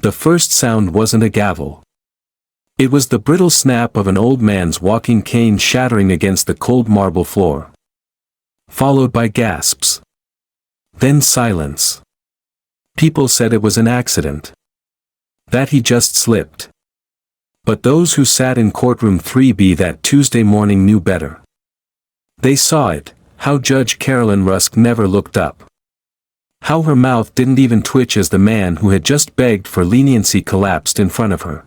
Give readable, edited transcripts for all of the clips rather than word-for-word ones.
The first sound wasn't a gavel. It was the brittle snap of an old man's walking cane shattering against the cold marble floor. Followed by gasps. Then silence. People said it was an accident. That he just slipped. But those who sat in courtroom 3B that Tuesday morning knew better. They saw it, how Judge Carolyn Rusk never looked up. How her mouth didn't even twitch as the man who had just begged for leniency collapsed in front of her.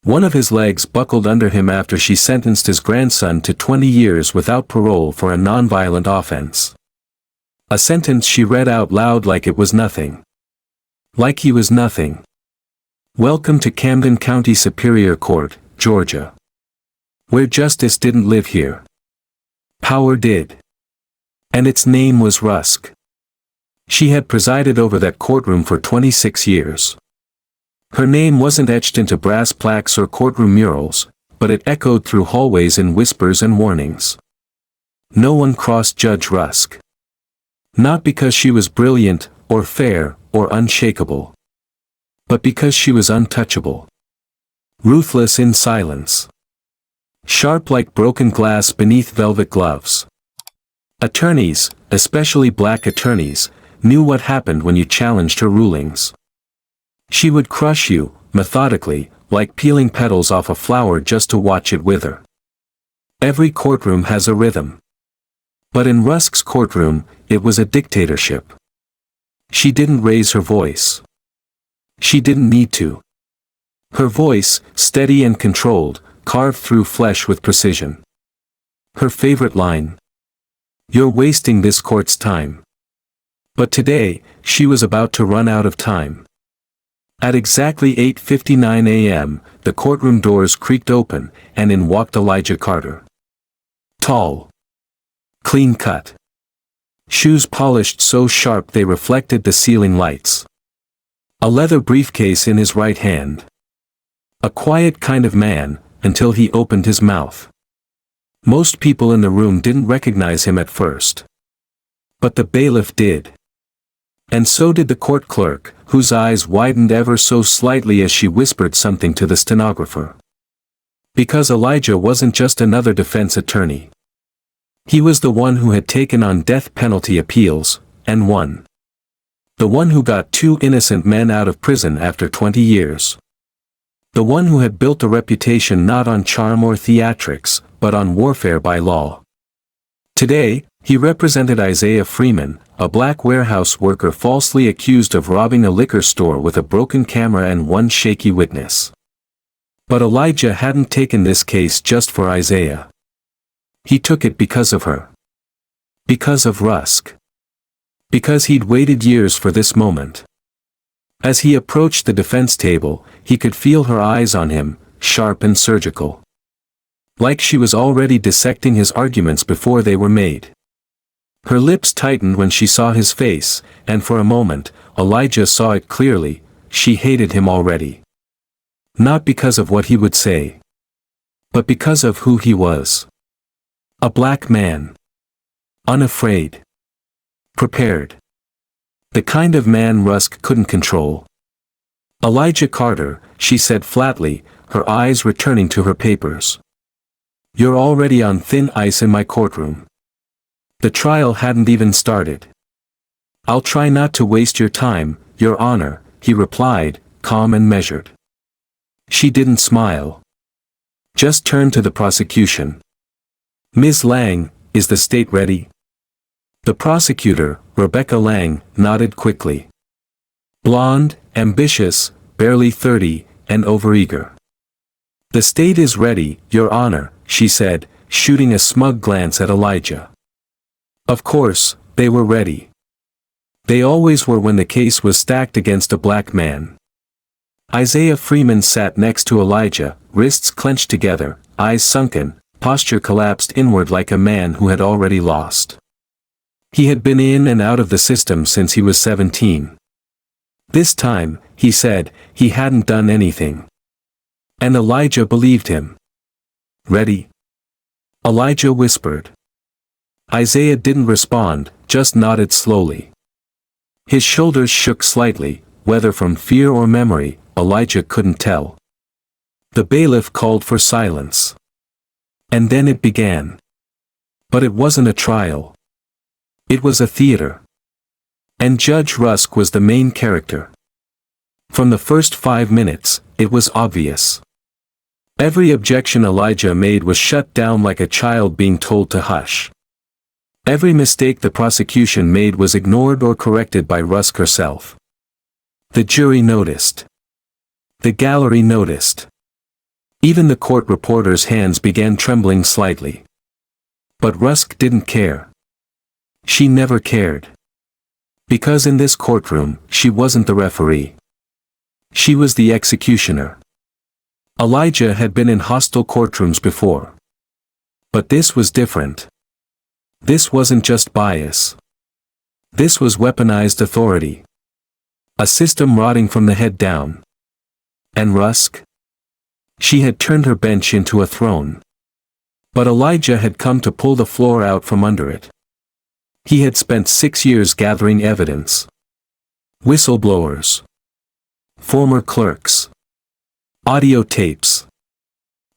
One of his legs buckled under him after she sentenced his grandson to 20 years without parole for a nonviolent offense. A sentence she read out loud like it was nothing. Like he was nothing. Welcome to Camden County Superior Court, Georgia. Where justice didn't live here. Power did. And its name was Rusk. She had presided over that courtroom for 26 years. Her name wasn't etched into brass plaques or courtroom murals, but it echoed through hallways in whispers and warnings. No one crossed Judge Rusk. Not because she was brilliant, or fair, or unshakable. But because she was untouchable. Ruthless in silence. Sharp like broken glass beneath velvet gloves. Attorneys, especially black attorneys, knew what happened when you challenged her rulings. She would crush you, methodically, like peeling petals off a flower just to watch it wither. Every courtroom has a rhythm. But in Rusk's courtroom, it was a dictatorship. She didn't raise her voice. She didn't need to. Her voice, steady and controlled, carved through flesh with precision. Her favorite line. "You're wasting this court's time." But today, she was about to run out of time. At exactly 8:59 a.m., the courtroom doors creaked open, and in walked Elijah Carter. Tall. Clean-cut. Shoes polished so sharp they reflected the ceiling lights. A leather briefcase in his right hand. A quiet kind of man, until he opened his mouth. Most people in the room didn't recognize him at first. But the bailiff did. And so did the court clerk, whose eyes widened ever so slightly as she whispered something to the stenographer. Because Elijah wasn't just another defense attorney. He was the one who had taken on death penalty appeals, and won. The one who got 2 innocent men out of prison after 20 years. The one who had built a reputation not on charm or theatrics, but on warfare by law. Today, he represented Isaiah Freeman, a black warehouse worker falsely accused of robbing a liquor store with a broken camera and one shaky witness. But Elijah hadn't taken this case just for Isaiah. He took it because of her. Because of Rusk. Because he'd waited years for this moment. As he approached the defense table, he could feel her eyes on him, sharp and surgical. Like she was already dissecting his arguments before they were made. Her lips tightened when she saw his face, and for a moment, Elijah saw it clearly, she hated him already. Not because of what he would say. But because of who he was. A black man. Unafraid. Prepared. The kind of man Rusk couldn't control. "Elijah Carter," she said flatly, her eyes returning to her papers. "You're already on thin ice in my courtroom. The trial hadn't even started." "I'll try not to waste your time, Your Honor," he replied, calm and measured. She didn't smile. Just turned to the prosecution. "Ms. Lang, is the state ready?" The prosecutor, Rebecca Lang, nodded quickly. Blonde, ambitious, barely 30, and overeager. "The state is ready, Your Honor," she said, shooting a smug glance at Elijah. Of course, they were ready. They always were when the case was stacked against a black man. Isaiah Freeman sat next to Elijah, wrists clenched together, eyes sunken, posture collapsed inward like a man who had already lost. He had been in and out of the system since he was 17. This time, he said, he hadn't done anything. And Elijah believed him. "Ready?" Elijah whispered. Isaiah didn't respond, just nodded slowly. His shoulders shook slightly, whether from fear or memory, Elijah couldn't tell. The bailiff called for silence. And then it began. But it wasn't a trial. It was a theater. And Judge Rusk was the main character. From the first 5 minutes, it was obvious. Every objection Elijah made was shut down like a child being told to hush. Every mistake the prosecution made was ignored or corrected by Rusk herself. The jury noticed. The gallery noticed. Even the court reporter's hands began trembling slightly. But Rusk didn't care. She never cared. Because in this courtroom, she wasn't the referee. She was the executioner. Elijah had been in hostile courtrooms before. But this was different. This wasn't just bias. This was weaponized authority. A system rotting from the head down. And Rusk? She had turned her bench into a throne. But Elijah had come to pull the floor out from under it. He had spent 6 years gathering evidence. Whistleblowers. Former clerks. Audio tapes.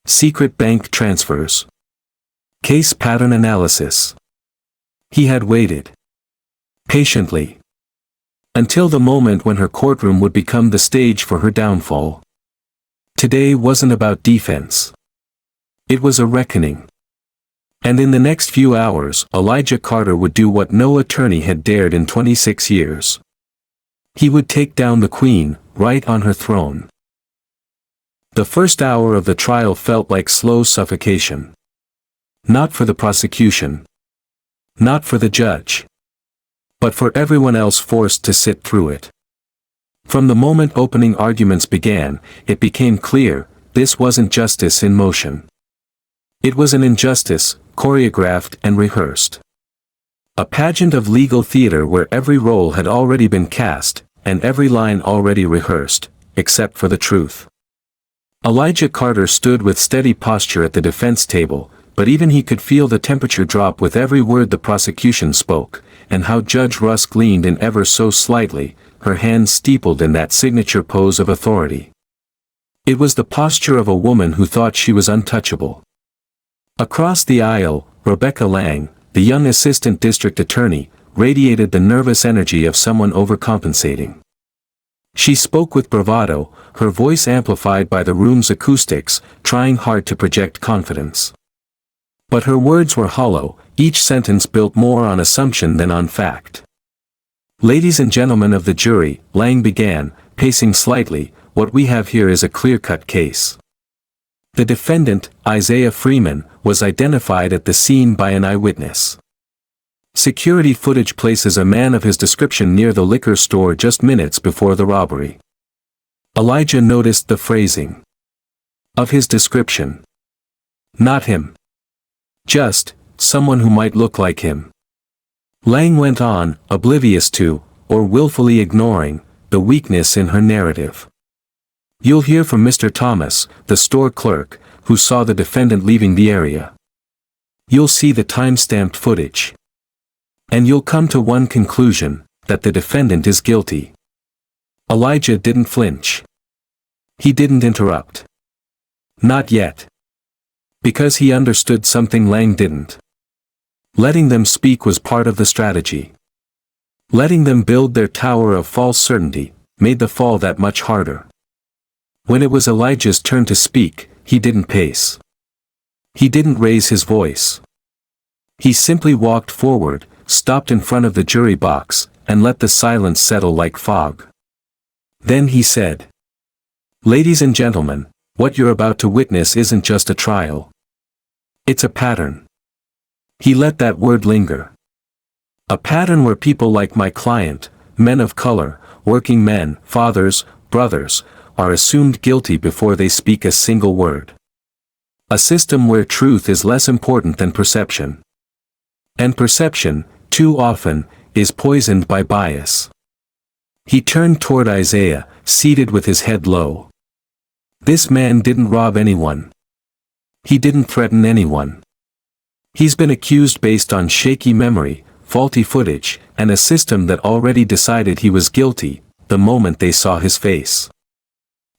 Secret bank transfers. Case pattern analysis. He had waited. Patiently. Until the moment when her courtroom would become the stage for her downfall. Today wasn't about defense. It was a reckoning. And in the next few hours, Elijah Carter would do what no attorney had dared in 26 years. He would take down the queen, right on her throne. The first hour of the trial felt like slow suffocation. Not for the prosecution. Not for the judge. But for everyone else forced to sit through it. From the moment opening arguments began, it became clear, this wasn't justice in motion. It was an injustice, choreographed and rehearsed. A pageant of legal theater where every role had already been cast, and every line already rehearsed, except for the truth. Elijah Carter stood with steady posture at the defense table, but even he could feel the temperature drop with every word the prosecution spoke, and how Judge Rusk leaned in ever so slightly, her hands steepled in that signature pose of authority. It was the posture of a woman who thought she was untouchable. Across the aisle, Rebecca Lang, the young assistant district attorney, radiated the nervous energy of someone overcompensating. She spoke with bravado, her voice amplified by the room's acoustics, trying hard to project confidence. But her words were hollow, each sentence built more on assumption than on fact. Ladies and gentlemen of the jury, Lang began, pacing slightly, what we have here is a clear-cut case. The defendant, Isaiah Freeman, was identified at the scene by an eyewitness. Security footage places a man of his description near the liquor store just minutes before the robbery. Elijah noticed the phrasing. Of his description. Not him. Just, someone who might look like him. Lang went on, oblivious to, or willfully ignoring, the weakness in her narrative. You'll hear from Mr. Thomas, the store clerk, who saw the defendant leaving the area. You'll see the time-stamped footage. And you'll come to one conclusion, that the defendant is guilty. Elijah didn't flinch. He didn't interrupt. Not yet. Because he understood something Lang didn't. Letting them speak was part of the strategy. Letting them build their tower of false certainty, made the fall that much harder. When it was Elijah's turn to speak, he didn't pace. He didn't raise his voice. He simply walked forward, stopped in front of the jury box, and let the silence settle like fog. Then he said, "Ladies and gentlemen, what you're about to witness isn't just a trial. It's a pattern." He let that word linger. A pattern where people like my client, men of color, working men, fathers, brothers, are assumed guilty before they speak a single word. A system where truth is less important than perception. And perception, too often, is poisoned by bias. He turned toward Isaiah, seated with his head low. This man didn't rob anyone. He didn't threaten anyone. He's been accused based on shaky memory, faulty footage, and a system that already decided he was guilty, the moment they saw his face.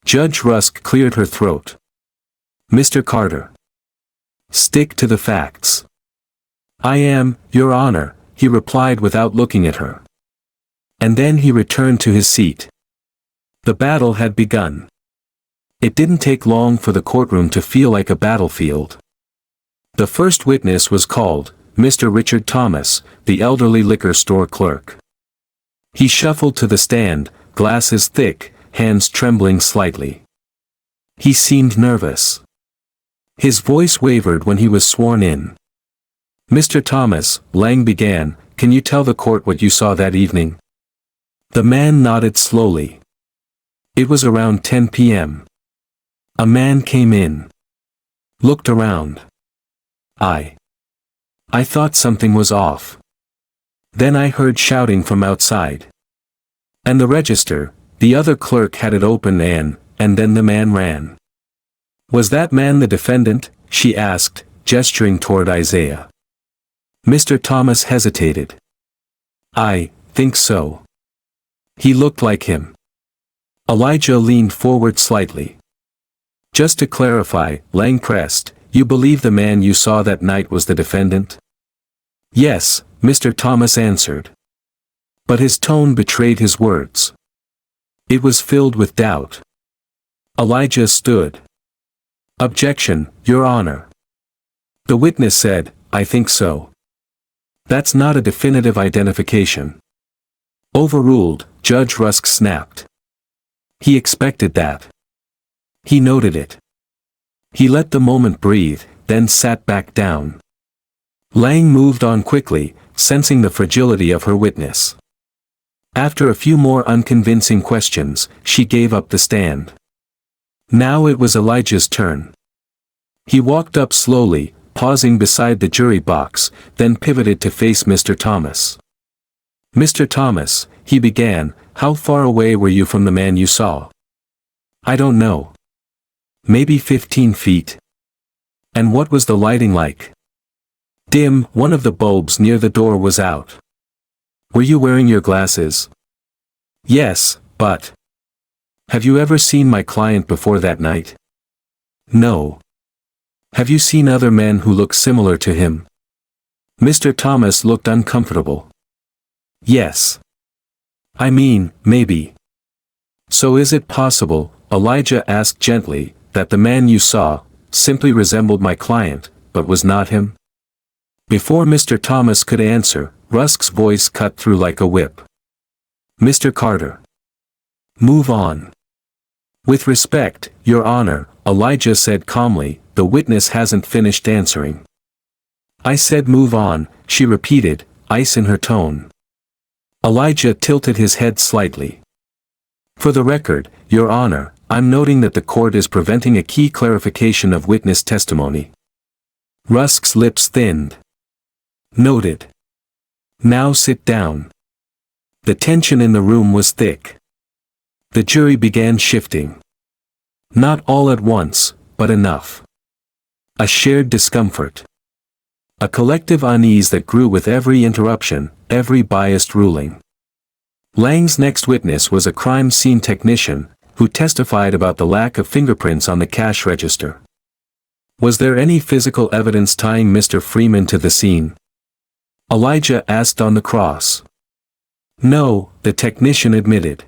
Judge Rusk cleared her throat. "Mr. Carter. Stick to the facts." "I am, Your Honor," he replied without looking at her. And then he returned to his seat. The battle had begun. It didn't take long for the courtroom to feel like a battlefield. The first witness was called, Mr. Richard Thomas, the elderly liquor store clerk. He shuffled to the stand, glasses thick, hands trembling slightly. He seemed nervous. His voice wavered when he was sworn in. "Mr. Thomas," Lang began, "can you tell the court what you saw that evening?" The man nodded slowly. "It was around 10 p.m. A man came in. Looked around. I thought something was off. Then I heard shouting from outside. And the register, the other clerk had it open and then the man ran." "Was that man the defendant?" she asked, gesturing toward Isaiah. Mr. Thomas hesitated. "I think so. He looked like him." Elijah leaned forward slightly. "Just to clarify," Lang pressed, "you believe the man you saw that night was the defendant?" "Yes," Mr. Thomas answered. But his tone betrayed his words. It was filled with doubt. Elijah stood. "Objection, Your Honor." The witness said, "I think so. That's not a definitive identification." "Overruled," Judge Rusk snapped. He expected that. He noted it. He let the moment breathe, then sat back down. Lang moved on quickly, sensing the fragility of her witness. After a few more unconvincing questions, she gave up the stand. Now it was Elijah's turn. He walked up slowly, pausing beside the jury box, then pivoted to face Mr. Thomas. "Mr. Thomas," he began, "how far away were you from the man you saw?" "I don't know. Maybe 15 feet. "And what was the lighting like?" "Dim, one of the bulbs near the door was out." "Were you wearing your glasses?" "Yes, but..." "Have you ever seen my client before that night?" "No." "Have you seen other men who look similar to him?" Mr. Thomas looked uncomfortable. "Yes. I mean, maybe." "So is it possible," Elijah asked gently, "that the man you saw simply resembled my client, but was not him?" Before Mr. Thomas could answer, Rusk's voice cut through like a whip. "Mr. Carter. Move on." "With respect, Your Honor," Elijah said calmly, "the witness hasn't finished answering." "I said move on," she repeated, ice in her tone. Elijah tilted his head slightly. "For the record, Your Honor, I'm noting that the court is preventing a key clarification of witness testimony." Rusk's lips thinned. "Noted. Now sit down." The tension in the room was thick. The jury began shifting. Not all at once, but enough. A shared discomfort. A collective unease that grew with every interruption, every biased ruling. Lang's next witness was a crime scene technician, who testified about the lack of fingerprints on the cash register. Was there any physical evidence tying Mr. Freeman to the scene? Elijah asked on the cross. No, the technician admitted.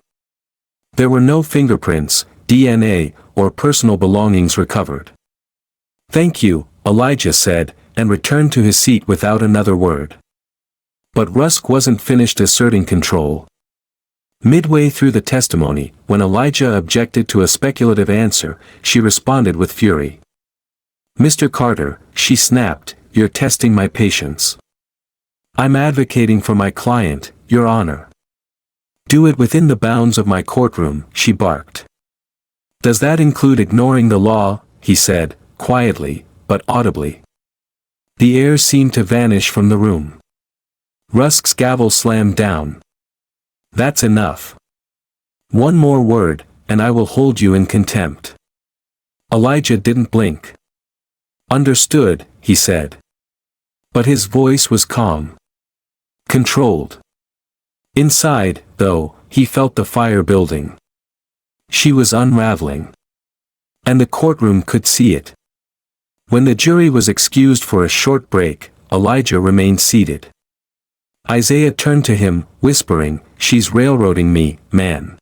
There were no fingerprints, DNA, or personal belongings recovered. Thank you, Elijah said, and returned to his seat without another word. But Rusk wasn't finished asserting control. Midway through the testimony, when Elijah objected to a speculative answer, she responded with fury. Mr. Carter, she snapped, you're testing my patience. I'm advocating for my client, Your Honor. Do it within the bounds of my courtroom, she barked. Does that include ignoring the law? He said, quietly, but audibly. The air seemed to vanish from the room. Rusk's gavel slammed down. That's enough. One more word, and I will hold you in contempt. Elijah didn't blink. Understood, he said. But his voice was calm. Controlled. Inside, though, he felt the fire building. She was unraveling. And the courtroom could see it. When the jury was excused for a short break, Elijah remained seated. Isaiah turned to him, whispering, "She's railroading me, man.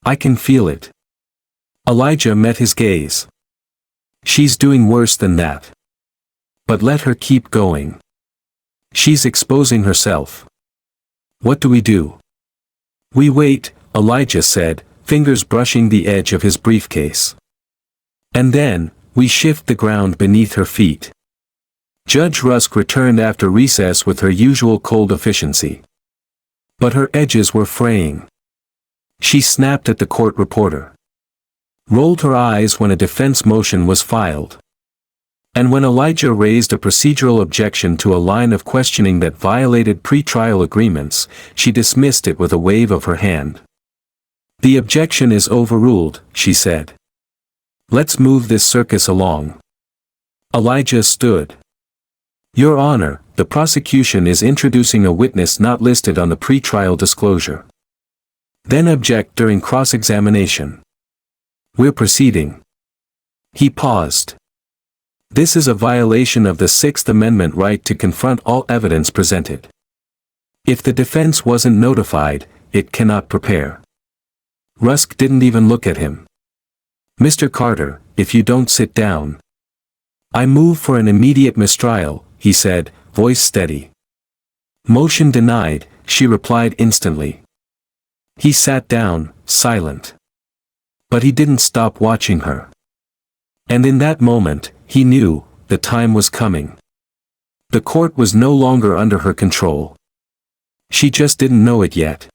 I can feel it." Elijah met his gaze. "She's doing worse than that. But let her keep going. She's exposing herself. What do we do?" "We wait," Elijah said, fingers brushing the edge of his briefcase. "And then, we shift the ground beneath her feet." Judge Rusk returned after recess with her usual cold efficiency. But her edges were fraying. She snapped at the court reporter. Rolled her eyes when a defense motion was filed. And when Elijah raised a procedural objection to a line of questioning that violated pretrial agreements, she dismissed it with a wave of her hand. "The objection is overruled," she said. "Let's move this circus along." Elijah stood. "Your Honor, the prosecution is introducing a witness not listed on the pretrial disclosure." "Then object during cross-examination." "We're proceeding." He paused. "This is a violation of the Sixth Amendment right to confront all evidence presented. If the defense wasn't notified, it cannot prepare." Rusk didn't even look at him. "Mr. Carter, if you don't sit down." "I move for an immediate mistrial," he said, voice steady. "Motion denied," she replied instantly. He sat down, silent. But he didn't stop watching her. And in that moment, he knew, the time was coming. The court was no longer under her control. She just didn't know it yet.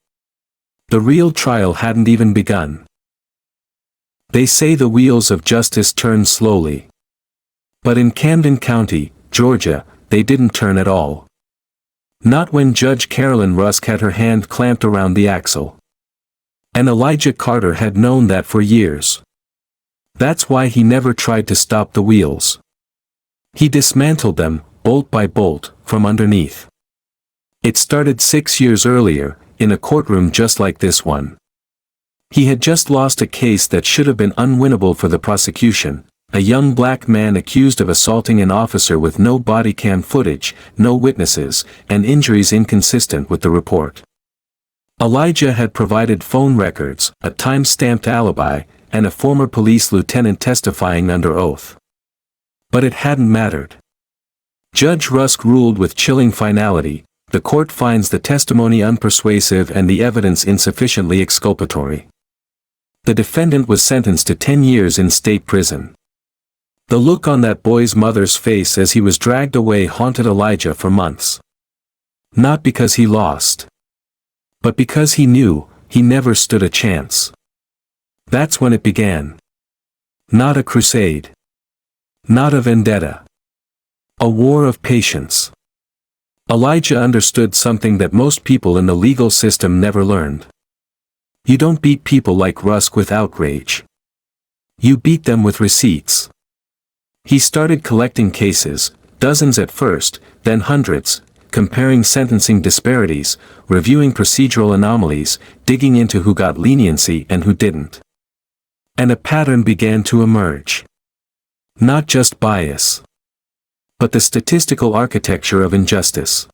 The real trial hadn't even begun. They say the wheels of justice turn slowly. But in Camden County, Georgia, they didn't turn at all. Not when Judge Carolyn Rusk had her hand clamped around the axle. And Elijah Carter had known that for years. That's why he never tried to stop the wheels. He dismantled them, bolt by bolt, from underneath. It started 6 years earlier, in a courtroom just like this one. He had just lost a case that should have been unwinnable for the prosecution. A young black man accused of assaulting an officer with no body cam footage, no witnesses, and injuries inconsistent with the report. Elijah had provided phone records, a time-stamped alibi, and a former police lieutenant testifying under oath. But it hadn't mattered. Judge Rusk ruled with chilling finality, the court finds the testimony unpersuasive and the evidence insufficiently exculpatory. The defendant was sentenced to 10 years in state prison. The look on that boy's mother's face as he was dragged away haunted Elijah for months. Not because he lost. But because he knew, he never stood a chance. That's when it began. Not a crusade. Not a vendetta. A war of patience. Elijah understood something that most people in the legal system never learned. You don't beat people like Rusk with outrage. You beat them with receipts. He started collecting cases, dozens at first, then hundreds, comparing sentencing disparities, reviewing procedural anomalies, digging into who got leniency and who didn't. And a pattern began to emerge. Not just bias, but the statistical architecture of injustice.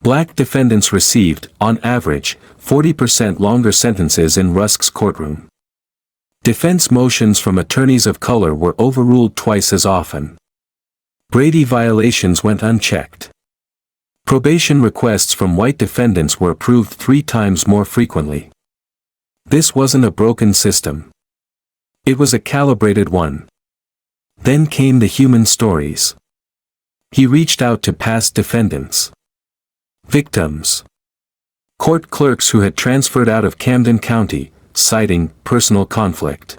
Black defendants received, on average, 40% longer sentences in Rusk's courtroom. Defense motions from attorneys of color were overruled twice as often. Brady violations went unchecked. Probation requests from white defendants were approved 3 times more frequently. This wasn't a broken system. It was a calibrated one. Then came the human stories. He reached out to past defendants. Victims. Court clerks who had transferred out of Camden County, citing personal conflict.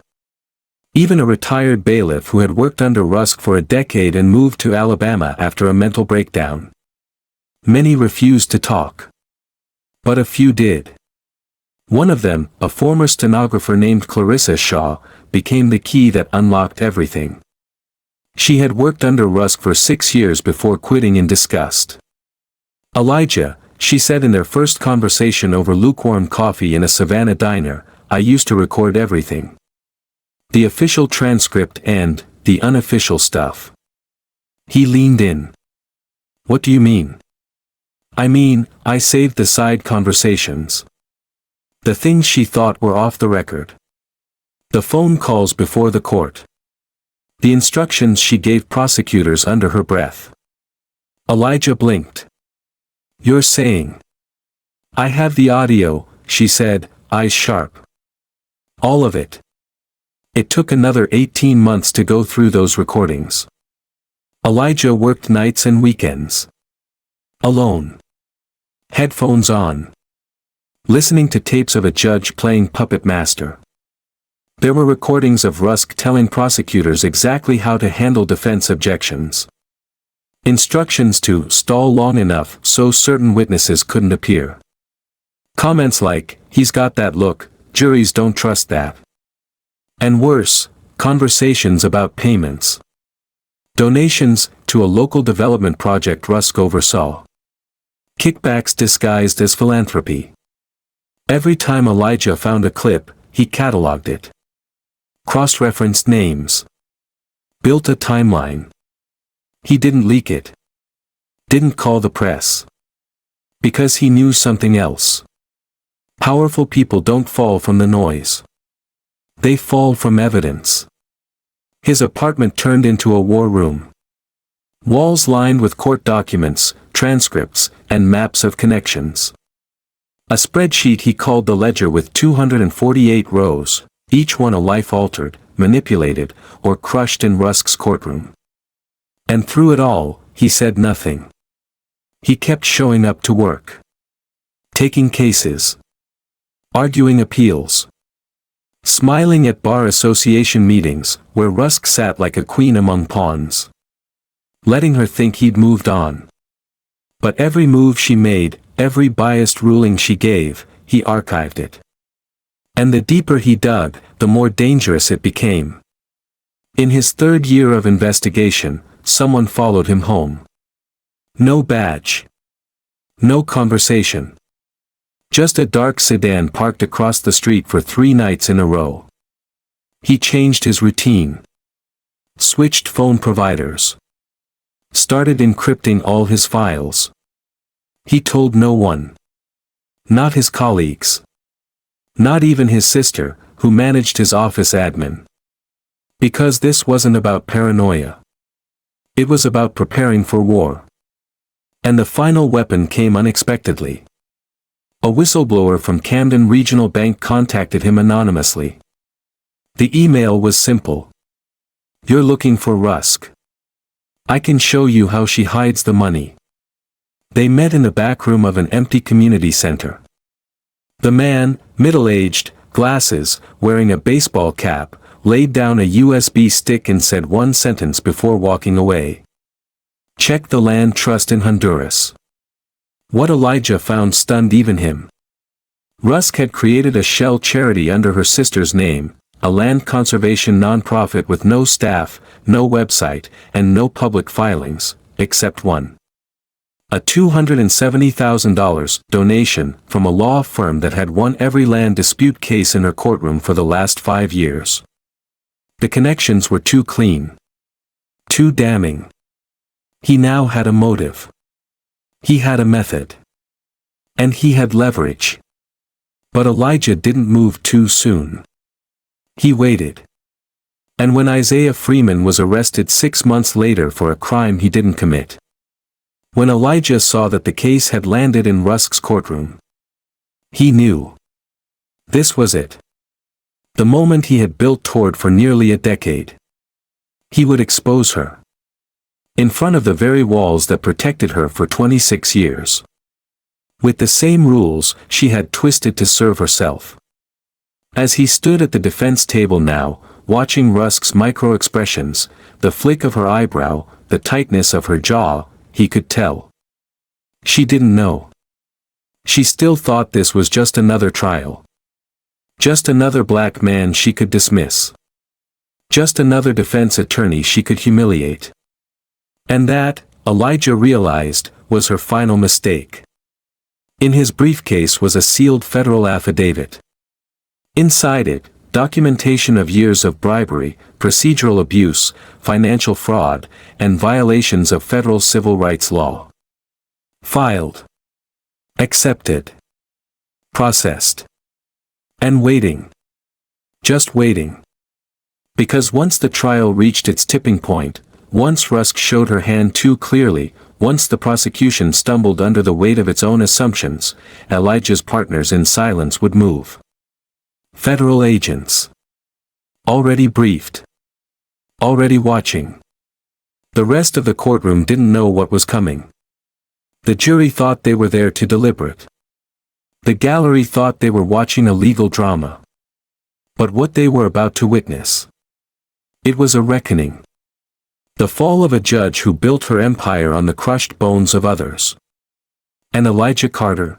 Even a retired bailiff who had worked under Rusk for a decade and moved to Alabama after a mental breakdown. Many refused to talk. But a few did. One of them, a former stenographer named Clarissa Shaw, became the key that unlocked everything. She had worked under Rusk for 6 years before quitting in disgust. "Elijah," She said in their first conversation over lukewarm coffee in a Savannah diner, "I used to record everything. The official transcript and the unofficial stuff." He leaned in. "What do you mean?" "I mean, I saved the side conversations. The things she thought were off the record. The phone calls before the court. The instructions she gave prosecutors under her breath." Elijah blinked. "You're saying?" "I have the audio," she said, eyes sharp. "All of it." It took another 18 months to go through those recordings. Elijah worked nights and weekends. Alone. Headphones on. Listening to tapes of a judge playing puppet master. There were recordings of Rusk telling prosecutors exactly how to handle defense objections. Instructions to stall long enough so certain witnesses couldn't appear. Comments like, "He's got that look, juries don't trust that." And worse, conversations about payments. Donations to a local development project Rusk oversaw. Kickbacks disguised as philanthropy. Every time Elijah found a clip, he cataloged it. Cross-referenced names. Built a timeline. He didn't leak it. Didn't call the press. Because he knew something else. Powerful people don't fall from the noise. They fall from evidence. His apartment turned into a war room. Walls lined with court documents, transcripts, and maps of connections. A spreadsheet he called the ledger with 248 rows, each one a life altered, manipulated, or crushed in Rusk's courtroom. And through it all, he said nothing. He kept showing up to work. Taking cases. Arguing appeals. Smiling at bar association meetings, where Rusk sat like a queen among pawns. Letting her think he'd moved on. But every move she made, every biased ruling she gave, he archived it. And the deeper he dug, the more dangerous it became. In his third year of investigation, someone followed him home. No badge. No conversation. Just a dark sedan parked across the street for 3 nights in a row. He changed his routine. Switched phone providers. Started encrypting all his files. He told no one. Not his colleagues. Not even his sister, who managed his office admin. Because this wasn't about paranoia. It was about preparing for war. And the final weapon came unexpectedly. A whistleblower from Camden Regional Bank contacted him anonymously. The email was simple. "You're looking for Rusk. I can show you how she hides the money." They met in the back room of an empty community center. The man, middle-aged, glasses, wearing a baseball cap, laid down a USB stick and said one sentence before walking away. "Check the land trust in Honduras." What Elijah found stunned even him. Rusk had created a shell charity under her sister's name, a land conservation nonprofit with no staff, no website, and no public filings, except one. A $270,000 donation from a law firm that had won every land dispute case in her courtroom for the last 5 years. The connections were too clean. Too damning. He now had a motive. He had a method. And he had leverage. But Elijah didn't move too soon. He waited. And when Isaiah Freeman was arrested 6 months later for a crime he didn't commit. When Elijah saw that the case had landed in Rusk's courtroom. He knew. This was it. The moment he had built toward for nearly a decade. He would expose her. In front of the very walls that protected her for 26 years. With the same rules she had twisted to serve herself. As he stood at the defense table now, watching Rusk's micro-expressions, the flick of her eyebrow, the tightness of her jaw, he could tell. She didn't know. She still thought this was just another trial. Just another black man she could dismiss. Just another defense attorney she could humiliate. And that, Elijah realized, was her final mistake. In his briefcase was a sealed federal affidavit. Inside it, documentation of years of bribery, procedural abuse, financial fraud, and violations of federal civil rights law. Filed. Accepted. Processed. And waiting. Just waiting. Because once the trial reached its tipping point, once Rusk showed her hand too clearly, once the prosecution stumbled under the weight of its own assumptions, Elijah's partners in silence would move. Federal agents. Already briefed. Already watching. The rest of the courtroom didn't know what was coming. The jury thought they were there to deliberate. The gallery thought they were watching a legal drama. But what they were about to witness. It was a reckoning. The fall of a judge who built her empire on the crushed bones of others. And Elijah Carter?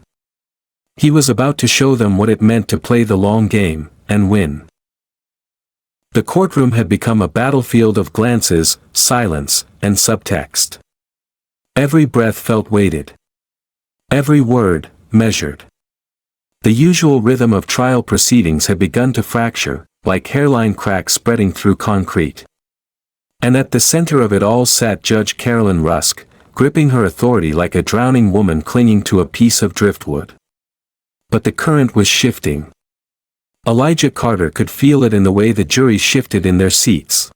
He was about to show them what it meant to play the long game, and win. The courtroom had become a battlefield of glances, silence, and subtext. Every breath felt weighted. Every word, measured. The usual rhythm of trial proceedings had begun to fracture, like hairline cracks spreading through concrete. And at the center of it all sat Judge Carolyn Rusk, gripping her authority like a drowning woman clinging to a piece of driftwood. But the current was shifting. Elijah Carter could feel it in the way the jury shifted in their seats.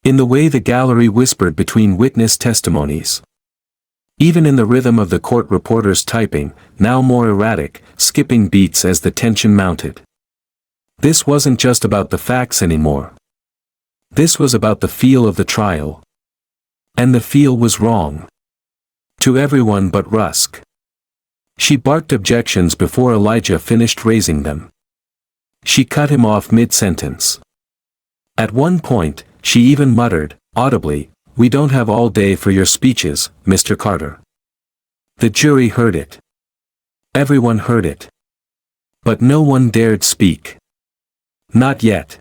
In the way the gallery whispered between witness testimonies. Even in the rhythm of the court reporters typing, now more erratic, skipping beats as the tension mounted. This wasn't just about the facts anymore. This was about the feel of the trial. And the feel was wrong. To everyone but Rusk. She barked objections before Elijah finished raising them. She cut him off mid-sentence. At one point, she even muttered, audibly, "We don't have all day for your speeches, Mr. Carter." The jury heard it. Everyone heard it. But no one dared speak. Not yet.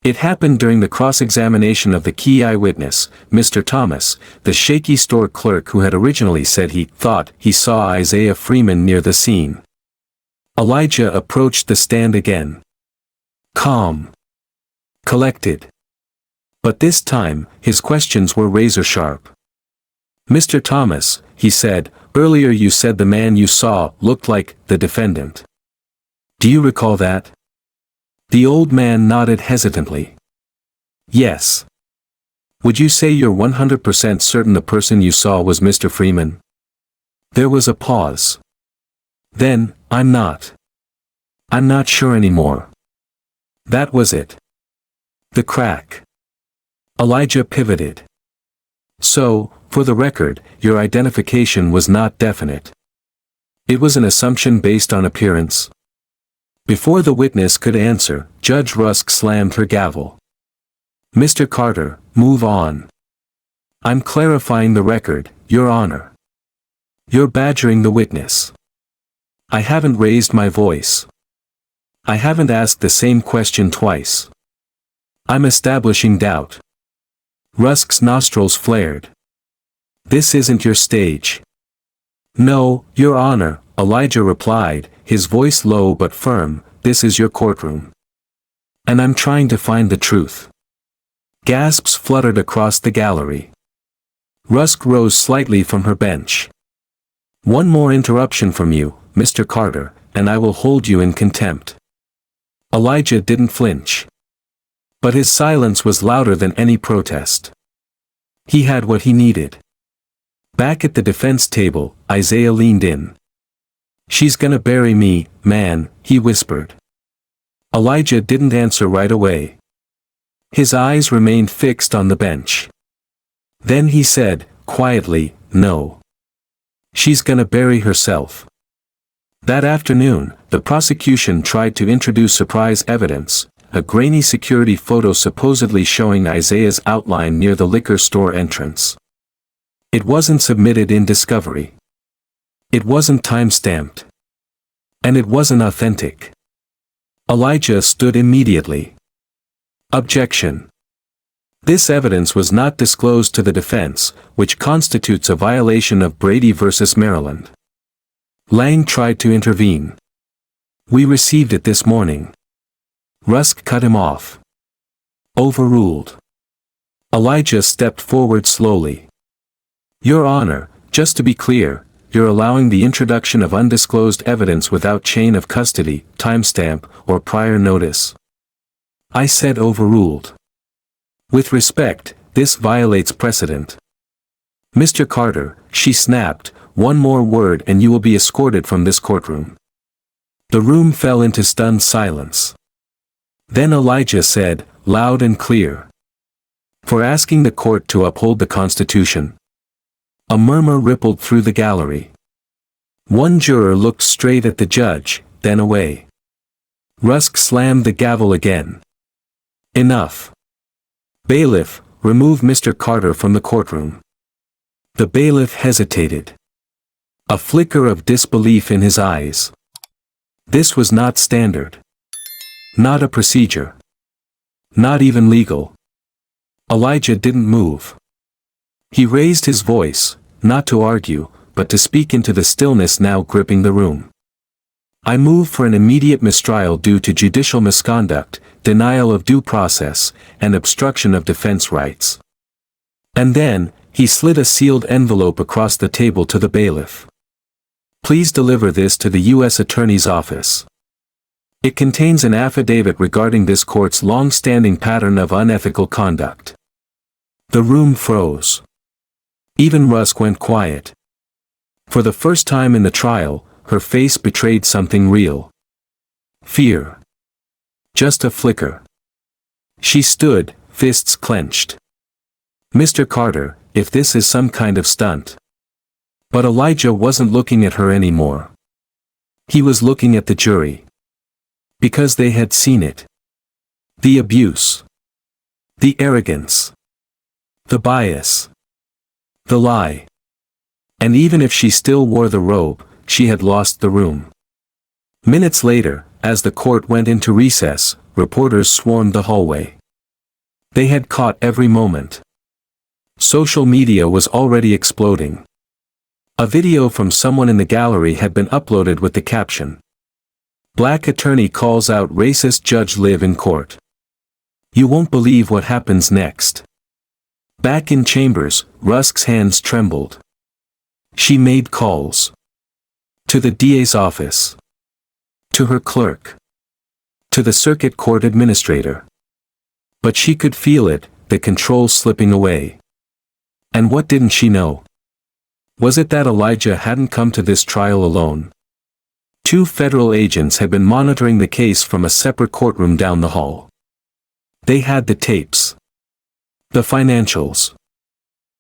It happened during the cross-examination of the key eyewitness, Mr. Thomas, the shaky store clerk who had originally said he thought he saw Isaiah Freeman near the scene. Elijah approached the stand again. Calm. Collected. But this time, his questions were razor-sharp. "Mr. Thomas," he said, "earlier you said the man you saw looked like the defendant. Do you recall that?" The old man nodded hesitantly. "Yes." "Would you say you're 100% certain the person you saw was Mr. Freeman?" There was a pause. Then, I'm not sure anymore." That was it. The crack. Elijah pivoted. "So, for the record, your identification was not definite. It was an assumption based on appearance?" Before the witness could answer, Judge Rusk slammed her gavel. "Mr. Carter, move on. I'm clarifying the record, Your Honor. You're badgering the witness. I haven't raised my voice. I haven't asked the same question twice. I'm establishing doubt." Rusk's nostrils flared. "This isn't your stage." "No, Your Honor," Elijah replied, his voice low but firm, "this is your courtroom. And I'm trying to find the truth." Gasps fluttered across the gallery. Rusk rose slightly from her bench. "One more interruption from you, Mr. Carter, and I will hold you in contempt." Elijah didn't flinch. But his silence was louder than any protest. He had what he needed. Back at the defense table, Isaiah leaned in. "She's gonna bury me, man," he whispered. Elijah didn't answer right away. His eyes remained fixed on the bench. Then he said, quietly, "No. She's gonna bury herself." That afternoon, the prosecution tried to introduce surprise evidence, a grainy security photo supposedly showing Isaiah's outline near the liquor store entrance. It wasn't submitted in discovery. It wasn't time-stamped. And it wasn't authentic. Elijah stood immediately. Objection. This evidence was not disclosed to the defense, which constitutes a violation of Brady v. Maryland. Lang tried to intervene. "We received it this morning." Rusk cut him off. "Overruled." Elijah stepped forward slowly. "Your Honor, just to be clear, you're allowing the introduction of undisclosed evidence without chain of custody, timestamp, or prior notice." I said overruled. "With respect, this violates precedent." "Mr. Carter," she snapped, "one more word and you will be escorted from this courtroom." The room fell into stunned silence. Then Elijah said, loud and clear, "For asking the court to uphold the Constitution." A murmur rippled through the gallery. One juror looked straight at the judge, then away. Rusk slammed the gavel again. "Enough. Bailiff, remove Mr. Carter from the courtroom." The bailiff hesitated. A flicker of disbelief in his eyes. This was not standard. Not a procedure. Not even legal. Elijah didn't move. He raised his voice, not to argue, but to speak into the stillness now gripping the room. "I move for an immediate mistrial due to judicial misconduct, denial of due process, and obstruction of defense rights." And then, he slid a sealed envelope across the table to the bailiff. "Please deliver this to the U.S. Attorney's Office. It contains an affidavit regarding this court's long-standing pattern of unethical conduct." The room froze. Even Rusk went quiet. For the first time in the trial, her face betrayed something real. Fear. Just a flicker. She stood, fists clenched. "Mr. Carter, if this is some kind of stunt." But Elijah wasn't looking at her anymore. He was looking at the jury. Because they had seen it. The abuse. The arrogance. The bias. The lie. And even if she still wore the robe, she had lost the room. Minutes later, as the court went into recess, reporters swarmed the hallway. They had caught every moment. Social media was already exploding. A video from someone in the gallery had been uploaded with the caption, "Black attorney calls out racist judge live in court. You won't believe what happens next." Back in chambers, Rusk's hands trembled. She made calls. To the DA's office. To her clerk. To the circuit court administrator. But she could feel it, the control slipping away. And what didn't she know? Was it that Elijah hadn't come to this trial alone? 2 federal agents had been monitoring the case from a separate courtroom down the hall. They had the tapes. The financials.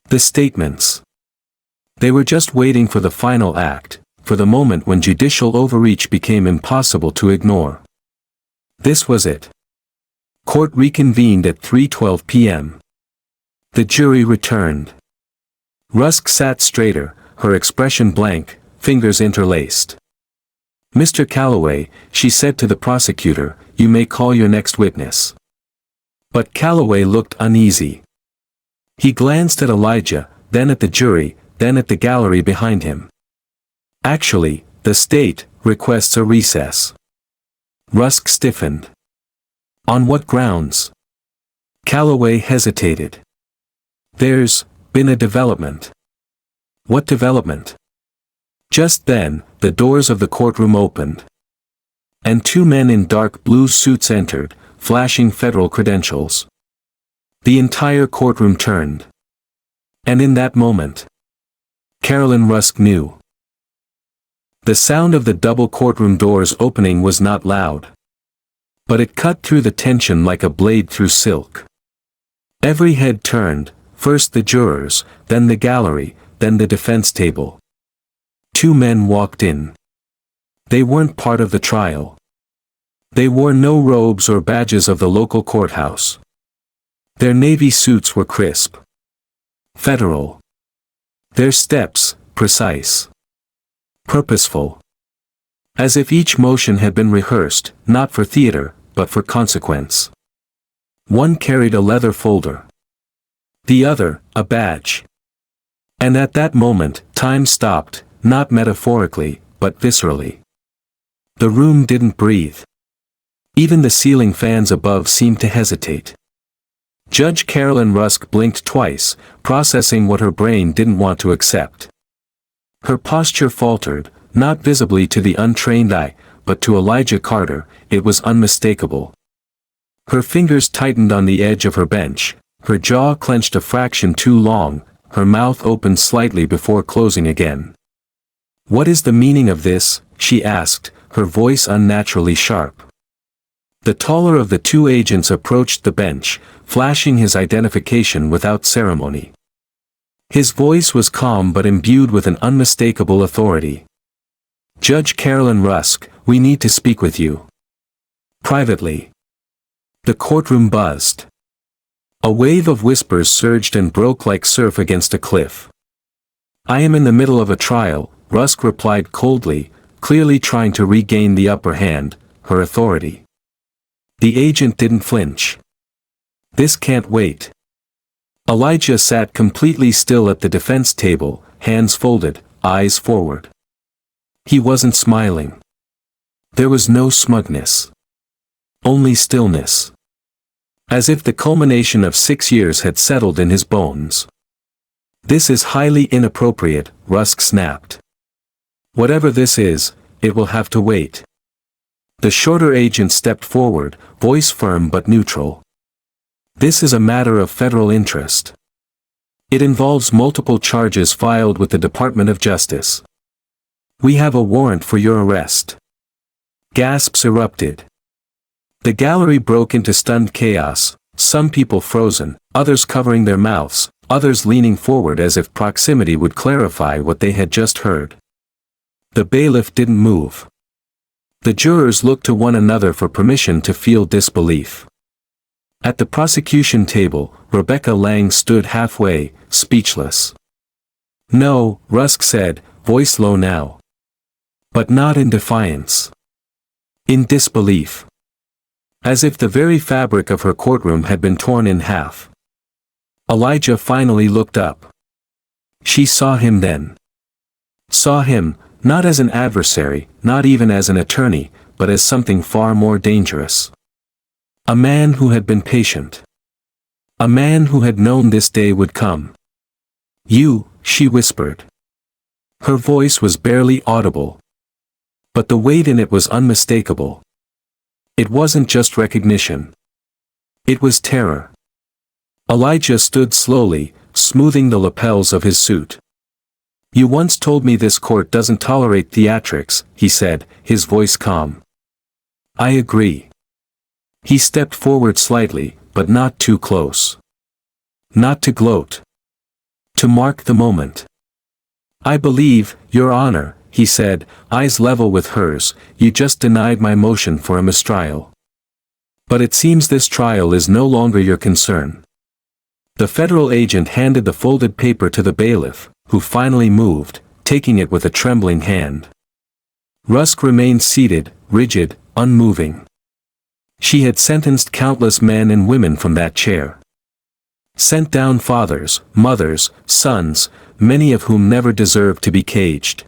The statements. They were just waiting for the final act, for the moment when judicial overreach became impossible to ignore. This was it. Court reconvened at 3:12 p.m. The jury returned. Rusk sat straighter, her expression blank, fingers interlaced. "Mr. Calloway," she said to the prosecutor, "you may call your next witness." But Calloway looked uneasy. He glanced at Elijah, then at the jury, then at the gallery behind him. "Actually, the state requests a recess." Rusk stiffened. "On what grounds?" Calloway hesitated. "There's been a development." "What development?" Just then, the doors of the courtroom opened. And 2 men in dark blue suits entered, flashing federal credentials. The entire courtroom turned. And in that moment, Carolyn Rusk knew. The sound of the double courtroom doors opening was not loud. But it cut through the tension like a blade through silk. Every head turned, first the jurors, then the gallery, then the defense table. 2 men walked in. They weren't part of the trial. They wore no robes or badges of the local courthouse. Their navy suits were crisp. Federal. Their steps, precise. Purposeful. As if each motion had been rehearsed, not for theater, but for consequence. One carried a leather folder. The other, a badge. And at that moment, time stopped, not metaphorically, but viscerally. The room didn't breathe. Even the ceiling fans above seemed to hesitate. Judge Carolyn Rusk blinked twice, processing what her brain didn't want to accept. Her posture faltered, not visibly to the untrained eye, but to Elijah Carter, it was unmistakable. Her fingers tightened on the edge of her bench, her jaw clenched a fraction too long, her mouth opened slightly before closing again. "What is the meaning of this?" she asked, her voice unnaturally sharp. The taller of the two agents approached the bench, flashing his identification without ceremony. His voice was calm but imbued with an unmistakable authority. "Judge Carolyn Rusk, we need to speak with you. Privately." The courtroom buzzed. A wave of whispers surged and broke like surf against a cliff. "I am in the middle of a trial," Rusk replied coldly, clearly trying to regain the upper hand, her authority. The agent didn't flinch. "This can't wait." Elijah sat completely still at the defense table, hands folded, eyes forward. He wasn't smiling. There was no smugness. Only stillness. As if the culmination of 6 years had settled in his bones. "This is highly inappropriate," Rusk snapped. "Whatever this is, it will have to wait." The shorter agent stepped forward, voice firm but neutral. "This is a matter of federal interest. It involves multiple charges filed with the Department of Justice. We have a warrant for your arrest." Gasps erupted. The gallery broke into stunned chaos, some people frozen, others covering their mouths, others leaning forward as if proximity would clarify what they had just heard. The bailiff didn't move. The jurors looked to one another for permission to feel disbelief. At the prosecution table, Rebecca Lang stood halfway, speechless. "No," Rusk said, voice low now. But not in defiance. In disbelief. As if the very fabric of her courtroom had been torn in half. Elijah finally looked up. She saw him then. Saw him, not as an adversary, not even as an attorney, but as something far more dangerous. A man who had been patient. A man who had known this day would come. "You," she whispered. Her voice was barely audible. But the weight in it was unmistakable. It wasn't just recognition. It was terror. Elijah stood slowly, smoothing the lapels of his suit. "You once told me this court doesn't tolerate theatrics," he said, his voice calm. "I agree." He stepped forward slightly, but not too close. Not to gloat. To mark the moment. "I believe, Your Honor," he said, eyes level with hers, "you just denied my motion for a mistrial. But it seems this trial is no longer your concern." The federal agent handed the folded paper to the bailiff, who finally moved, taking it with a trembling hand. Rusk remained seated, rigid, unmoving. She had sentenced countless men and women from that chair. Sent down fathers, mothers, sons, many of whom never deserved to be caged.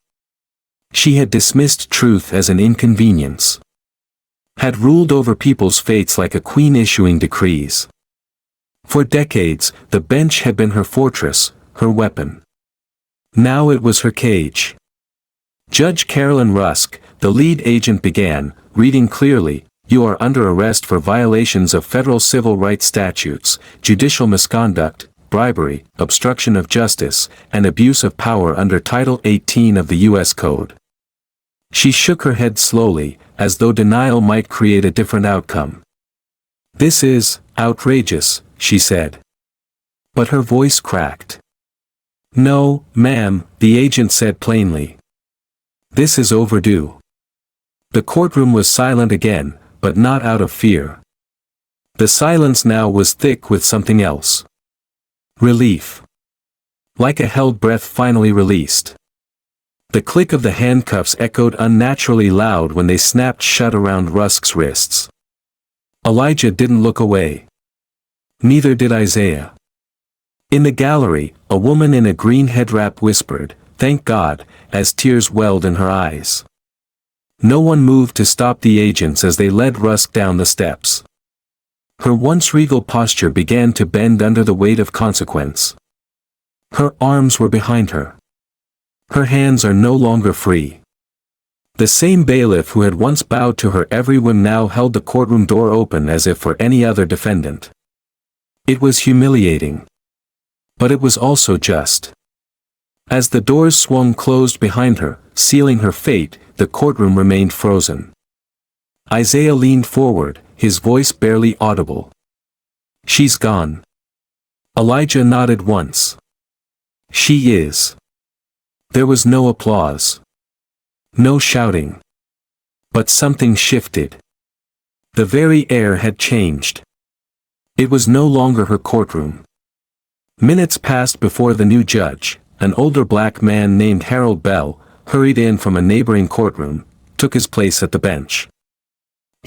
She had dismissed truth as an inconvenience. Had ruled over people's fates like a queen issuing decrees. For decades, the bench had been her fortress, her weapon. Now it was her cage. Judge Carolyn Rusk, the lead agent began, reading clearly, "You are under arrest for violations of federal civil rights statutes, judicial misconduct, bribery, obstruction of justice, and abuse of power under Title 18 of the U.S. Code." She shook her head slowly, as though denial might create a different outcome. "This is outrageous," she said. But her voice cracked. "No, ma'am," the agent said plainly. "This is overdue." The courtroom was silent again, but not out of fear. The silence now was thick with something else. Relief. Like a held breath finally released. The click of the handcuffs echoed unnaturally loud when they snapped shut around Rusk's wrists. Elijah didn't look away. Neither did Isaiah. In the gallery, a woman in a green headwrap whispered, thank God, as tears welled in her eyes. No one moved to stop the agents as they led Rusk down the steps. Her once regal posture began to bend under the weight of consequence. Her arms were behind her. Her hands are no longer free. The same bailiff who had once bowed to her every whim now held the courtroom door open as if for any other defendant. It was humiliating. But it was also just. As the doors swung closed behind her, sealing her fate, the courtroom remained frozen. Isaiah leaned forward, his voice barely audible. "She's gone." Elijah nodded once. "She is." There was no applause. No shouting. But something shifted. The very air had changed. It was no longer her courtroom. Minutes passed before the new judge, an older black man named Harold Bell, hurried in from a neighboring courtroom, took his place at the bench.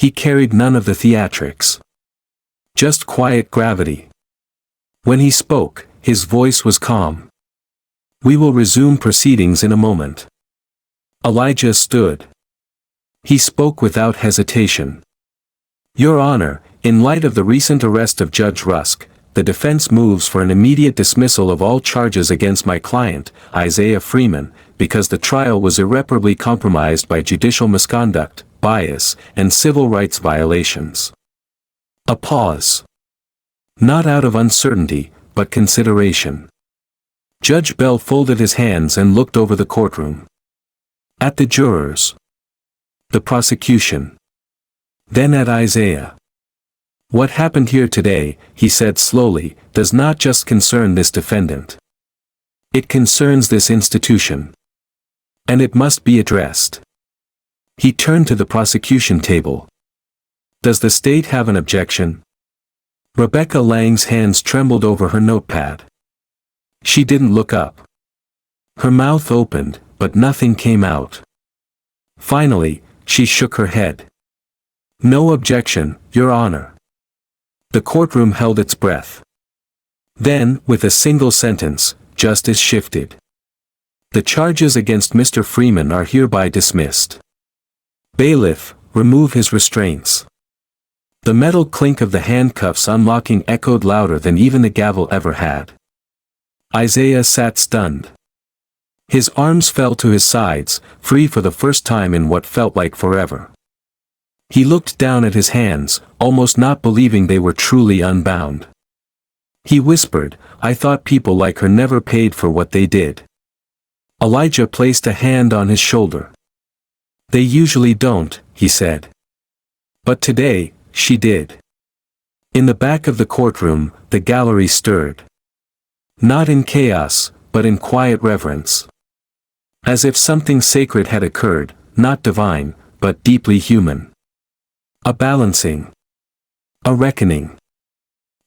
He carried none of the theatrics. Just quiet gravity. When he spoke, his voice was calm. "We will resume proceedings in a moment." Elijah stood. He spoke without hesitation. "Your Honor, in light of the recent arrest of Judge Rusk, the defense moves for an immediate dismissal of all charges against my client, Isaiah Freeman, because the trial was irreparably compromised by judicial misconduct, bias, and civil rights violations." A pause. Not out of uncertainty, but consideration. Judge Bell folded his hands and looked over the courtroom. At the jurors. The prosecution. Then at Isaiah. "What happened here today," he said slowly, "does not just concern this defendant. It concerns this institution. And it must be addressed." He turned to the prosecution table. "Does the state have an objection?" Rebecca Lang's hands trembled over her notepad. She didn't look up. Her mouth opened, but nothing came out. Finally, she shook her head. "No objection, Your Honor." The courtroom held its breath. Then, with a single sentence, justice shifted. "The charges against Mr. Freeman are hereby dismissed. Bailiff, remove his restraints." The metal clink of the handcuffs unlocking echoed louder than even the gavel ever had. Isaiah sat stunned. His arms fell to his sides, free for the first time in what felt like forever. He looked down at his hands, almost not believing they were truly unbound. He whispered, "I thought people like her never paid for what they did." Elijah placed a hand on his shoulder. "They usually don't," he said. But today, she did. In the back of the courtroom, the gallery stirred. Not in chaos, but in quiet reverence. As if something sacred had occurred, not divine, but deeply human. A balancing. A reckoning.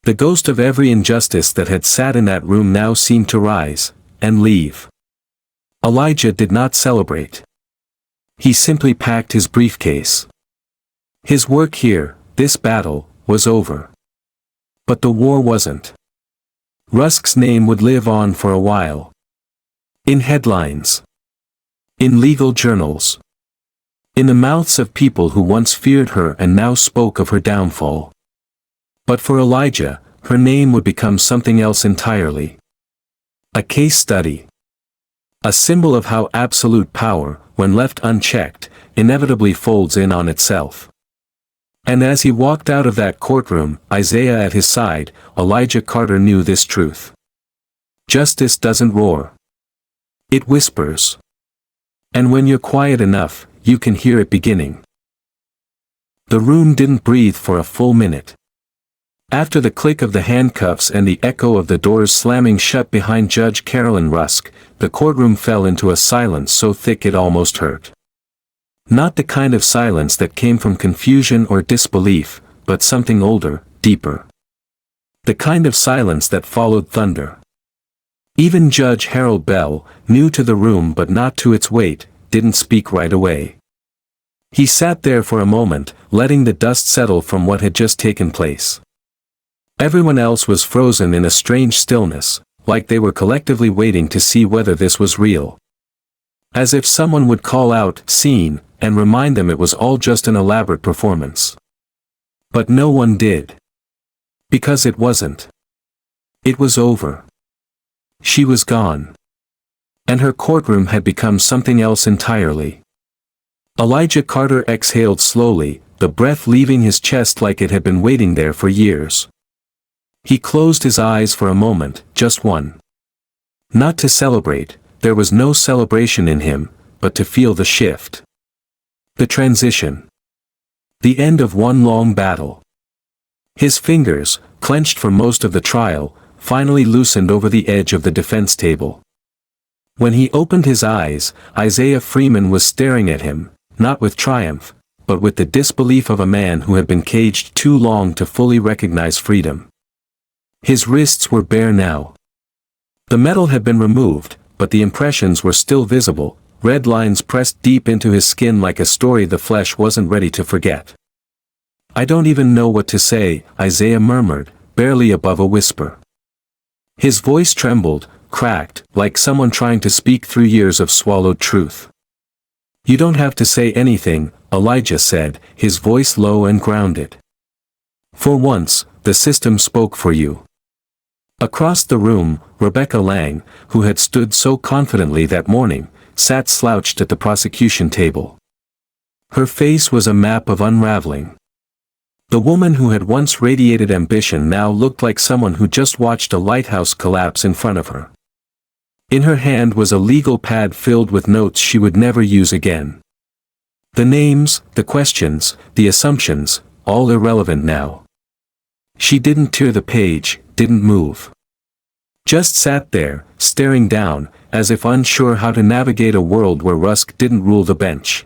The ghost of every injustice that had sat in that room now seemed to rise, and leave. Elijah did not celebrate. He simply packed his briefcase. His work here, this battle, was over. But the war wasn't. Rusk's name would live on for a while. In headlines. In legal journals. In the mouths of people who once feared her and now spoke of her downfall. But for Elijah, her name would become something else entirely. A case study. A symbol of how absolute power, when left unchecked, inevitably folds in on itself. And as he walked out of that courtroom, Isaiah at his side, Elijah Carter knew this truth. Justice doesn't roar. It whispers. And when you're quiet enough, you can hear it beginning. The room didn't breathe for a full minute. After the click of the handcuffs and the echo of the doors slamming shut behind Judge Carolyn Rusk, the courtroom fell into a silence so thick it almost hurt. Not the kind of silence that came from confusion or disbelief, but something older, deeper. The kind of silence that followed thunder. Even Judge Harold Bell, new to the room but not to its weight, didn't speak right away. He sat there for a moment, letting the dust settle from what had just taken place. Everyone else was frozen in a strange stillness, like they were collectively waiting to see whether this was real. As if someone would call out, "Scene," and remind them it was all just an elaborate performance. But no one did. Because it wasn't. It was over. She was gone. And her courtroom had become something else entirely. Elijah Carter exhaled slowly, the breath leaving his chest like it had been waiting there for years. He closed his eyes for a moment, just one. Not to celebrate, there was no celebration in him, but to feel the shift. The transition. The end of one long battle. His fingers, clenched for most of the trial, finally loosened over the edge of the defense table. When he opened his eyes, Isaiah Freeman was staring at him, not with triumph, but with the disbelief of a man who had been caged too long to fully recognize freedom. His wrists were bare now. The metal had been removed, but the impressions were still visible, red lines pressed deep into his skin like a story the flesh wasn't ready to forget. "I don't even know what to say," Isaiah murmured, barely above a whisper. His voice trembled, cracked, like someone trying to speak through years of swallowed truth. "You don't have to say anything," Elijah said, his voice low and grounded. "For once, the system spoke for you." Across the room, Rebecca Lang, who had stood so confidently that morning, sat slouched at the prosecution table. Her face was a map of unraveling. The woman who had once radiated ambition now looked like someone who just watched a lighthouse collapse in front of her. In her hand was a legal pad filled with notes she would never use again. The names, the questions, the assumptions, all irrelevant now. She didn't tear the page, didn't move. Just sat there, staring down, as if unsure how to navigate a world where Rusk didn't rule the bench.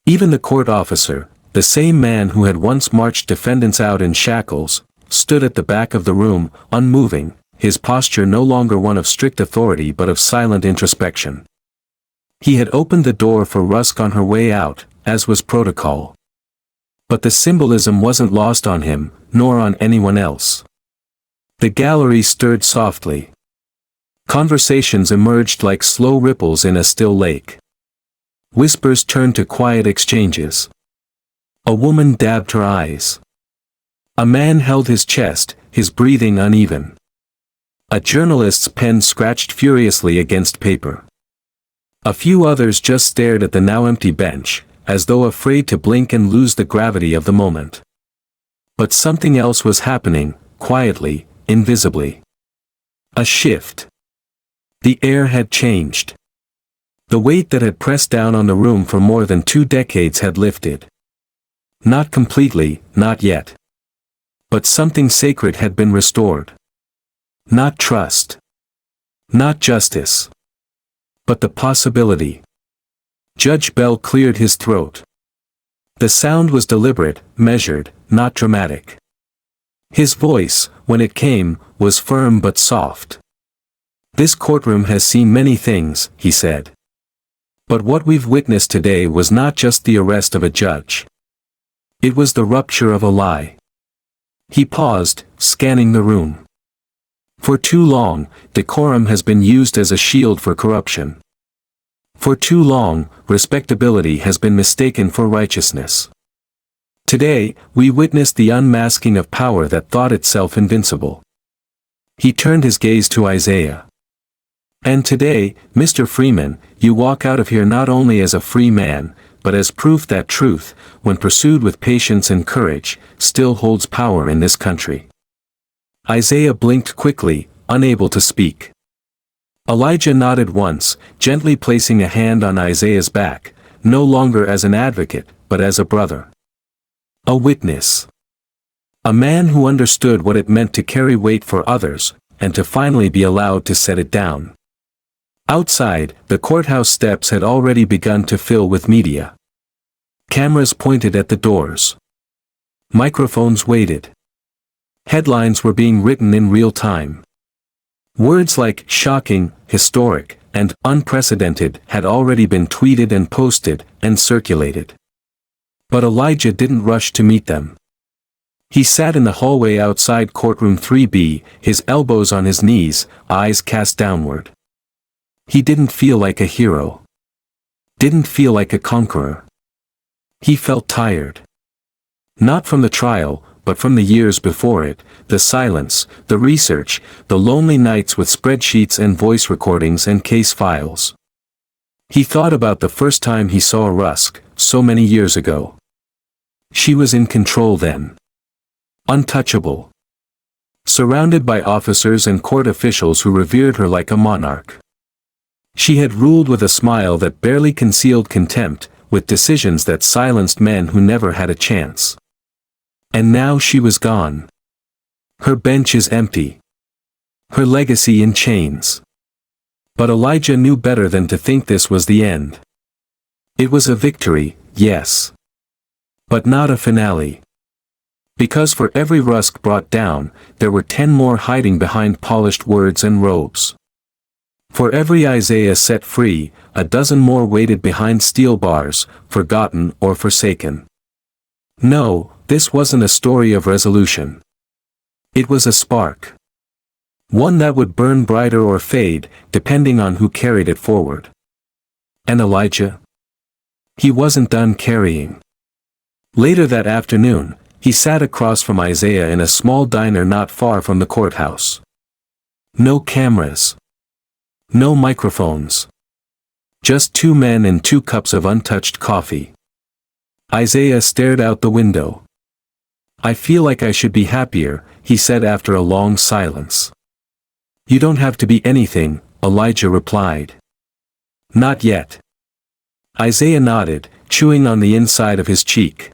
Even the court officer, the same man who had once marched defendants out in shackles, stood at the back of the room, unmoving, his posture no longer one of strict authority but of silent introspection. He had opened the door for Rusk on her way out, as was protocol. But the symbolism wasn't lost on him, nor on anyone else. The gallery stirred softly. Conversations emerged like slow ripples in a still lake. Whispers turned to quiet exchanges. A woman dabbed her eyes. A man held his chest, his breathing uneven. A journalist's pen scratched furiously against paper. A few others just stared at the now empty bench, as though afraid to blink and lose the gravity of the moment. But something else was happening, quietly, invisibly. A shift. The air had changed. The weight that had pressed down on the room for more than 2 decades had lifted. Not completely, not yet. But something sacred had been restored. Not trust. Not justice. But the possibility. Judge Bell cleared his throat. The sound was deliberate, measured, not dramatic. His voice, when it came, was firm but soft. "This courtroom has seen many things," he said. "But what we've witnessed today was not just the arrest of a judge. It was the rupture of a lie." He paused, scanning the room. For too long, decorum has been used as a shield for corruption. For too long, respectability has been mistaken for righteousness. Today, we witnessed the unmasking of power that thought itself invincible. He turned his gaze to Isaiah. "And today, Mr. Freeman, you walk out of here not only as a free man, but as proof that truth, when pursued with patience and courage, still holds power in this country." Isaiah blinked quickly, unable to speak. Elijah nodded once, gently placing a hand on Isaiah's back, no longer as an advocate, but as a brother. A witness. A man who understood what it meant to carry weight for others, and to finally be allowed to set it down. Outside, the courthouse steps had already begun to fill with media. Cameras pointed at the doors. Microphones waited. Headlines were being written in real time. Words like shocking, historic, and unprecedented had already been tweeted and posted and circulated. But Elijah didn't rush to meet them. He sat in the hallway outside courtroom 3B, his elbows on his knees, eyes cast downward. He didn't feel like a hero. didn't feel like a conqueror. He felt tired. Not from the trial, but from the years before it, the silence, the research, the lonely nights with spreadsheets and voice recordings and case files. He thought about the first time he saw Rusk, so many years ago. She was in control then. Untouchable. Surrounded by officers and court officials who revered her like a monarch. She had ruled with a smile that barely concealed contempt, with decisions that silenced men who never had a chance. And now she was gone. Her bench is empty. Her legacy in chains. But Elijah knew better than to think this was the end. It was a victory, yes. But not a finale. Because for every Rusk brought down, there were 10 more hiding behind polished words and robes. For every Isaiah set free, a dozen more waited behind steel bars, forgotten or forsaken. No, this wasn't a story of resolution. It was a spark. One that would burn brighter or fade, depending on who carried it forward. And Elijah? He wasn't done carrying. Later that afternoon, he sat across from Isaiah in a small diner not far from the courthouse. No cameras. No microphones. Just 2 men and 2 cups of untouched coffee. Isaiah stared out the window. "I feel like I should be happier," he said after a long silence. "You don't have to be anything," Elijah replied. "Not yet." Isaiah nodded, chewing on the inside of his cheek.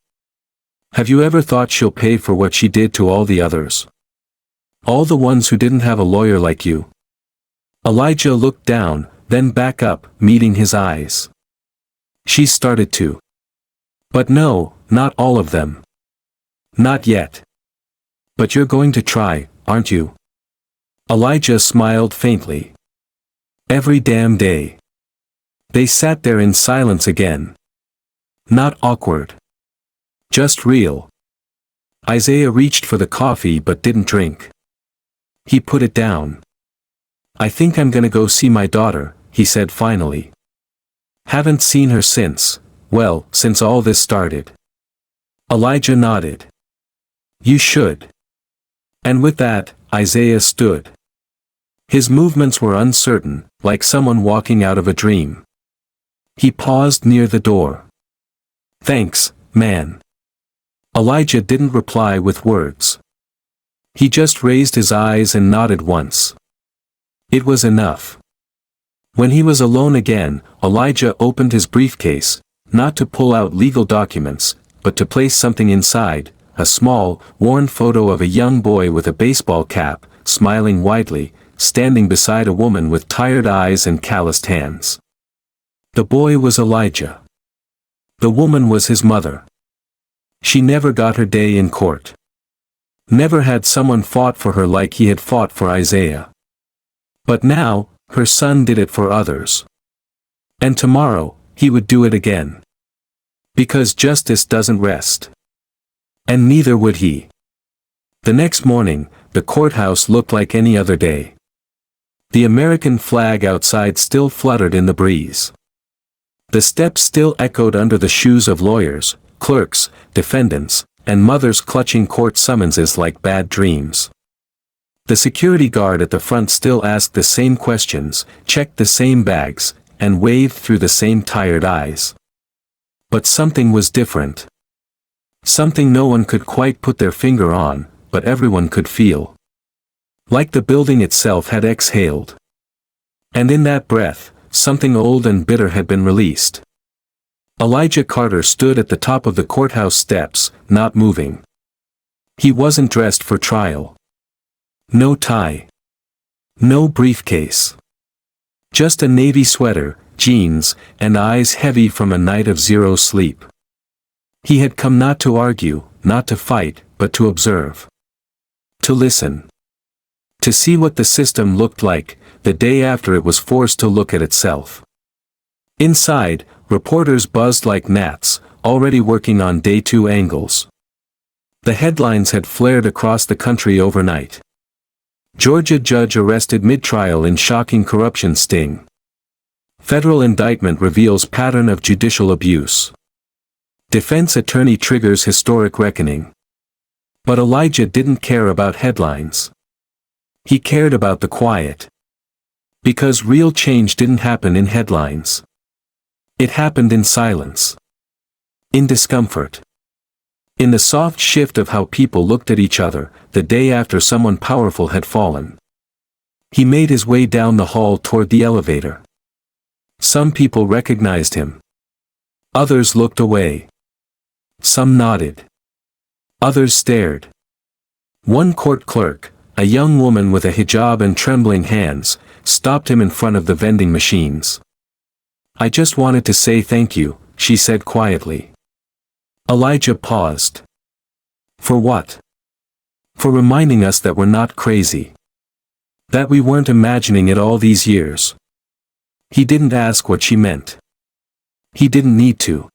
"Have you ever thought she'll pay for what she did to all the others? All the ones who didn't have a lawyer like you?" Elijah looked down, then back up, meeting his eyes. "She started to. But no, not all of them. Not yet. But you're going to try, aren't you?" Elijah smiled faintly. "Every damn day." They sat there in silence again. Not awkward. Just real. Isaiah reached for the coffee but didn't drink. He put it down. "I think I'm gonna go see my daughter," he said finally. "Haven't seen her since, well, since all this started." Elijah nodded. "You should." And with that, Isaiah stood. His movements were uncertain, like someone walking out of a dream. He paused near the door. "Thanks, man." Elijah didn't reply with words. He just raised his eyes and nodded once. It was enough. When he was alone again, Elijah opened his briefcase, not to pull out legal documents, but to place something inside, a small, worn photo of a young boy with a baseball cap, smiling widely, standing beside a woman with tired eyes and calloused hands. The boy was Elijah. The woman was his mother. She never got her day in court. Never had someone fought for her like he had fought for Isaiah. But now, her son did it for others. And tomorrow, he would do it again. Because justice doesn't rest. And neither would he. The next morning, the courthouse looked like any other day. The American flag outside still fluttered in the breeze. The steps still echoed under the shoes of lawyers, clerks, defendants, and mothers clutching court summonses like bad dreams. The security guard at the front still asked the same questions, checked the same bags, and waved through the same tired eyes. But something was different. Something no one could quite put their finger on, but everyone could feel. Like the building itself had exhaled. And in that breath, something old and bitter had been released. Elijah Carter stood at the top of the courthouse steps, not moving. He wasn't dressed for trial. No tie. No briefcase. Just a navy sweater, jeans, and eyes heavy from a night of zero sleep. He had come not to argue, not to fight, but to observe. To listen. To see what the system looked like, the day after it was forced to look at itself. Inside, reporters buzzed like gnats, already working on day 2 angles. The headlines had flared across the country overnight. Georgia judge arrested mid-trial in shocking corruption sting. Federal indictment reveals pattern of judicial abuse. Defense attorney triggers historic reckoning. But Elijah didn't care about headlines. He cared about the quiet. Because real change didn't happen in headlines. It happened in silence. In discomfort. In the soft shift of how people looked at each other the day after someone powerful had fallen. He made his way down the hall toward the elevator. Some people recognized him. Others looked away. Some nodded. Others stared. One court clerk, a young woman with a hijab and trembling hands, stopped him in front of the vending machines. "I just wanted to say thank you," she said quietly. Elijah paused. "For what?" "For reminding us that we're not crazy. That we weren't imagining it all these years." He didn't ask what she meant. He didn't need to.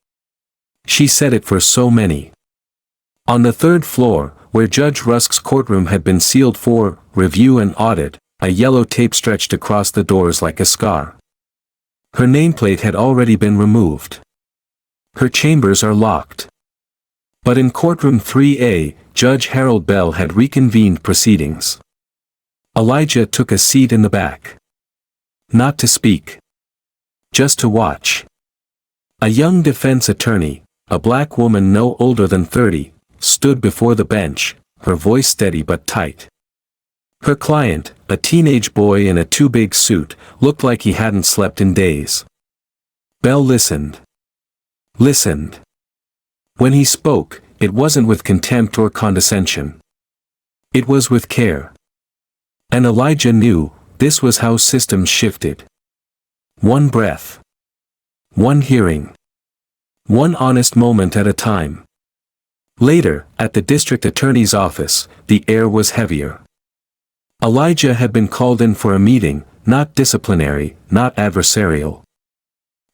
She said it for so many. On the third floor, where Judge Rusk's courtroom had been sealed for review and audit, a yellow tape stretched across the doors like a scar. Her nameplate had already been removed. Her chambers are locked. But in courtroom 3A, Judge Harold Bell had reconvened proceedings. Elijah took a seat in the back. Not to speak. Just to watch. A young defense attorney, a black woman no older than 30, stood before the bench, her voice steady but tight. Her client, a teenage boy in a too big suit, looked like he hadn't slept in days. Bell listened. Listened. When he spoke, it wasn't with contempt or condescension. It was with care. And Elijah knew, this was how systems shifted. One breath. One hearing. One honest moment at a time. Later, at the district attorney's office, the air was heavier. Elijah had been called in for a meeting, not disciplinary, not adversarial.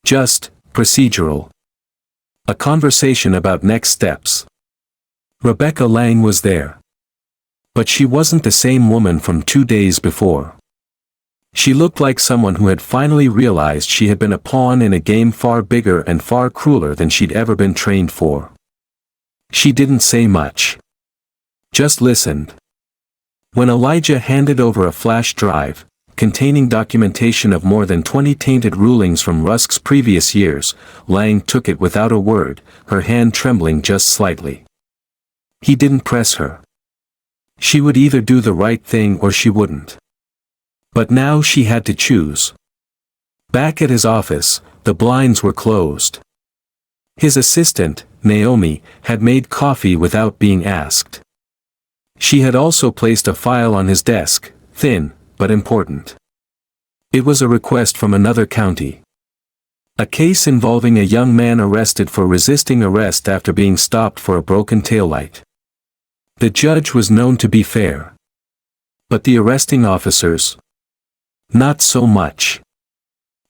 Just procedural. A conversation about next steps. Rebecca Lang was there. But she wasn't the same woman from 2 days before. She looked like someone who had finally realized she had been a pawn in a game far bigger and far crueler than she'd ever been trained for. She didn't say much. Just listened. When Elijah handed over a flash drive, containing documentation of more than 20 tainted rulings from Rusk's previous years, Lang took it without a word, her hand trembling just slightly. He didn't press her. She would either do the right thing or she wouldn't. But now she had to choose. Back at his office, the blinds were closed. His assistant, Naomi, had made coffee without being asked. She had also placed a file on his desk, thin, but important. It was a request from another county. A case involving a young man arrested for resisting arrest after being stopped for a broken taillight. The judge was known to be fair. But the arresting officers? Not so much.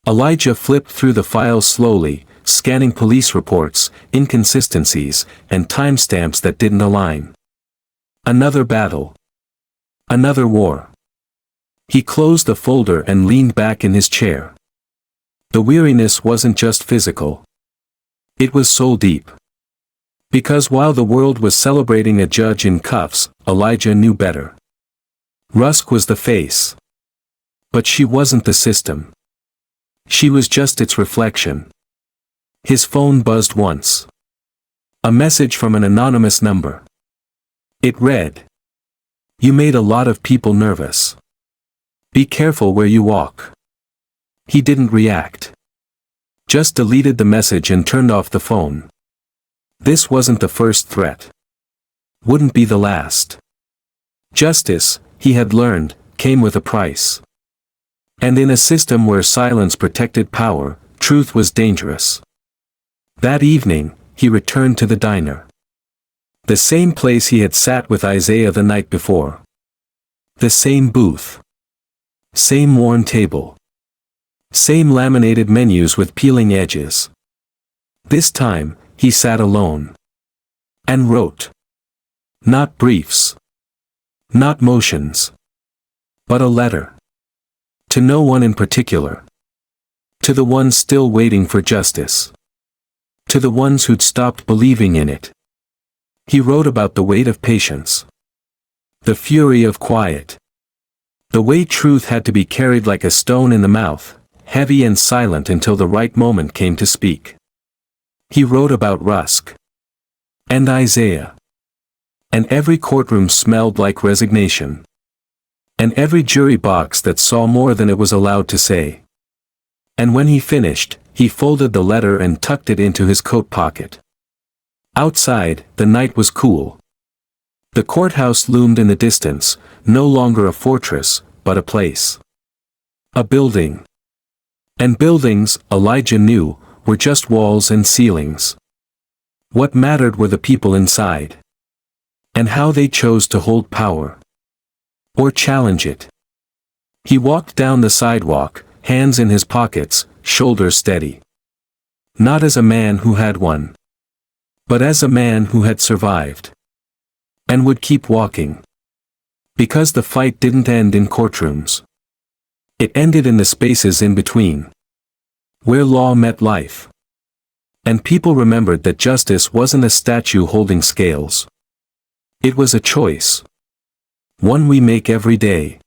Elijah flipped through the files slowly, scanning police reports, inconsistencies, and timestamps that didn't align. Another battle. Another war. He closed the folder and leaned back in his chair. The weariness wasn't just physical. It was soul deep. Because while the world was celebrating a judge in cuffs, Elijah knew better. Rusk was the face. But she wasn't the system. She was just its reflection. His phone buzzed once. A message from an anonymous number. It read, "You made a lot of people nervous. Be careful where you walk." He didn't react. Just deleted the message and turned off the phone. This wasn't the first threat. Wouldn't be the last. Justice, he had learned, came with a price. And in a system where silence protected power, truth was dangerous. That evening, he returned to the diner. The same place he had sat with Isaiah the night before. The same booth. Same worn table. Same laminated menus with peeling edges. This time, he sat alone. And wrote. Not briefs. Not motions. But a letter. To no one in particular. To the ones still waiting for justice. To the ones who'd stopped believing in it. He wrote about the weight of patience. The fury of quiet. The way truth had to be carried like a stone in the mouth, heavy and silent until the right moment came to speak. He wrote about Rusk. And Isaiah. And every courtroom smelled like resignation. And every jury box that saw more than it was allowed to say. And when he finished, he folded the letter and tucked it into his coat pocket. Outside, the night was cool. The courthouse loomed in the distance, no longer a fortress, but a place. A building. And buildings, Elijah knew, were just walls and ceilings. What mattered were the people inside. And how they chose to hold power. Or challenge it. He walked down the sidewalk, hands in his pockets, shoulders steady. Not as a man who had won. But as a man who had survived. And would keep walking. Because the fight didn't end in courtrooms. It ended in the spaces in between. Where law met life. And people remembered that justice wasn't a statue holding scales. It was a choice. One we make every day.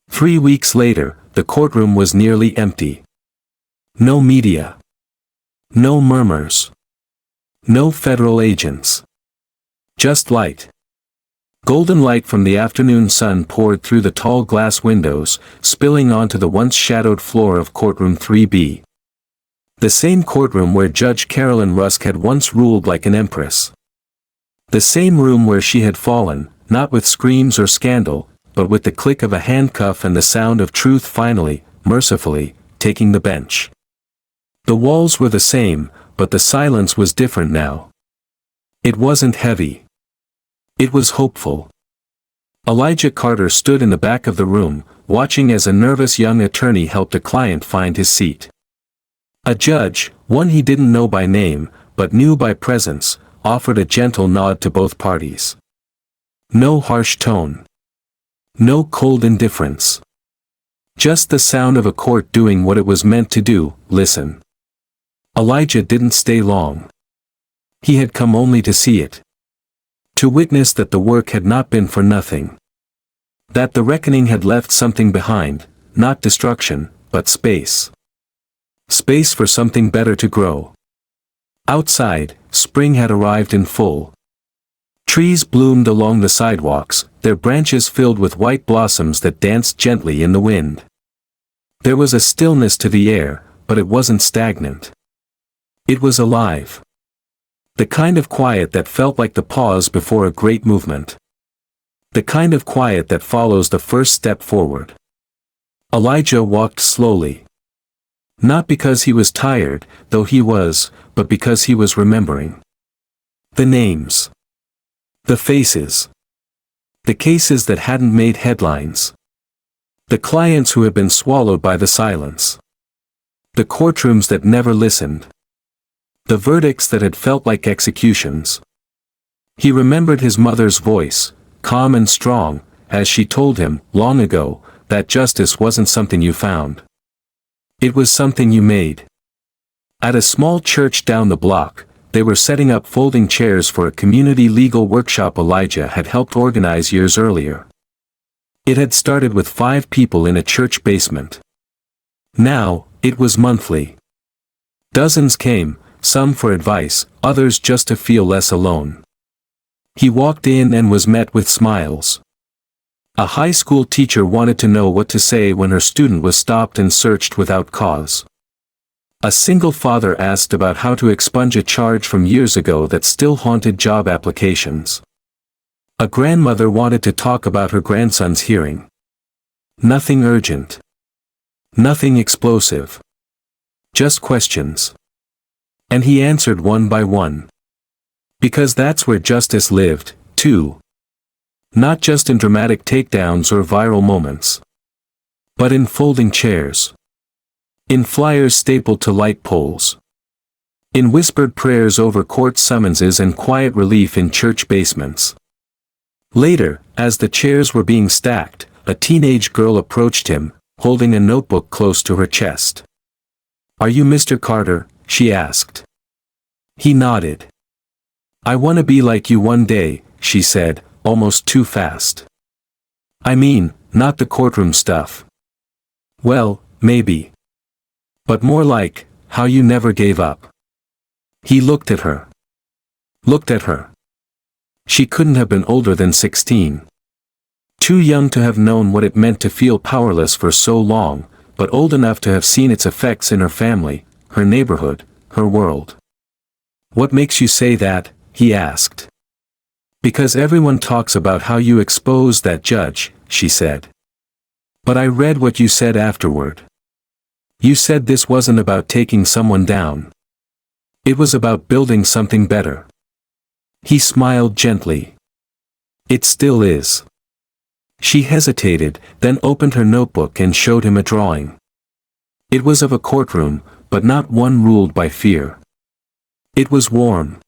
3 weeks later, the courtroom was nearly empty. No media. No murmurs. No federal agents. Just light. Golden light from the afternoon sun poured through the tall glass windows, spilling onto the once shadowed floor of courtroom 3B. The same courtroom where Judge Carolyn Rusk had once ruled like an empress. The same room where she had fallen, not with screams or scandal, but with the click of a handcuff and the sound of truth finally, mercifully, taking the bench. The walls were the same, but the silence was different now. It wasn't heavy. It was hopeful. Elijah Carter stood in the back of the room, watching as a nervous young attorney helped a client find his seat. A judge, one he didn't know by name, but knew by presence, offered a gentle nod to both parties. No harsh tone. No cold indifference. Just the sound of a court doing what it was meant to do, listen. Elijah didn't stay long. He had come only to see it. To witness that the work had not been for nothing. That the reckoning had left something behind, not destruction, but space. Space for something better to grow. Outside, spring had arrived in full. Trees bloomed along the sidewalks, their branches filled with white blossoms that danced gently in the wind. There was a stillness to the air, but it wasn't stagnant. It was alive. The kind of quiet that felt like the pause before a great movement. The kind of quiet that follows the first step forward. Elijah walked slowly. Not because he was tired, though he was, but because he was remembering. The names. The faces. The cases that hadn't made headlines. The clients who had been swallowed by the silence. The courtrooms that never listened. The verdicts that had felt like executions. He remembered his mother's voice, calm and strong, as she told him, long ago, that justice wasn't something you found. It was something you made. At a small church down the block, they were setting up folding chairs for a community legal workshop Elijah had helped organize years earlier. It had started with 5 people in a church basement. Now, it was monthly. Dozens came, some for advice, others just to feel less alone. He walked in and was met with smiles. A high school teacher wanted to know what to say when her student was stopped and searched without cause. A single father asked about how to expunge a charge from years ago that still haunted job applications. A grandmother wanted to talk about her grandson's hearing. Nothing urgent. Nothing explosive. Just questions. And he answered one by one. Because that's where justice lived, too. Not just in dramatic takedowns or viral moments. But in folding chairs. In flyers stapled to light poles. In whispered prayers over court summonses and quiet relief in church basements. Later, as the chairs were being stacked, a teenage girl approached him, holding a notebook close to her chest. "Are you Mr. Carter?" she asked. He nodded. "I want to be like you one day," she said, almost too fast. "I mean, not the courtroom stuff." "Well, maybe. But more like, how you never gave up." He looked at her. Looked at her. She couldn't have been older than 16. Too young to have known what it meant to feel powerless for so long, but old enough to have seen its effects in her family, her neighborhood, her world. "What makes you say that?" he asked. "Because everyone talks about how you exposed that judge," she said. "But I read what you said afterward. You said this wasn't about taking someone down. It was about building something better." He smiled gently. "It still is." She hesitated, then opened her notebook and showed him a drawing. It was of a courtroom, but not one ruled by fear. It was warm.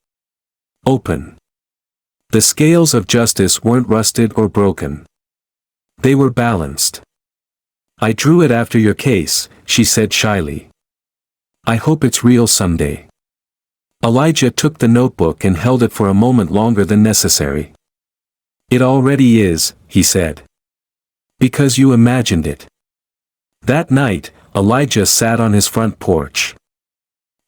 Open. The scales of justice weren't rusted or broken. They were balanced. "I drew it after your case," she said shyly. "I hope it's real someday." Elijah took the notebook and held it for a moment longer than necessary. "It already is," he said. "Because you imagined it." That night, Elijah sat on his front porch.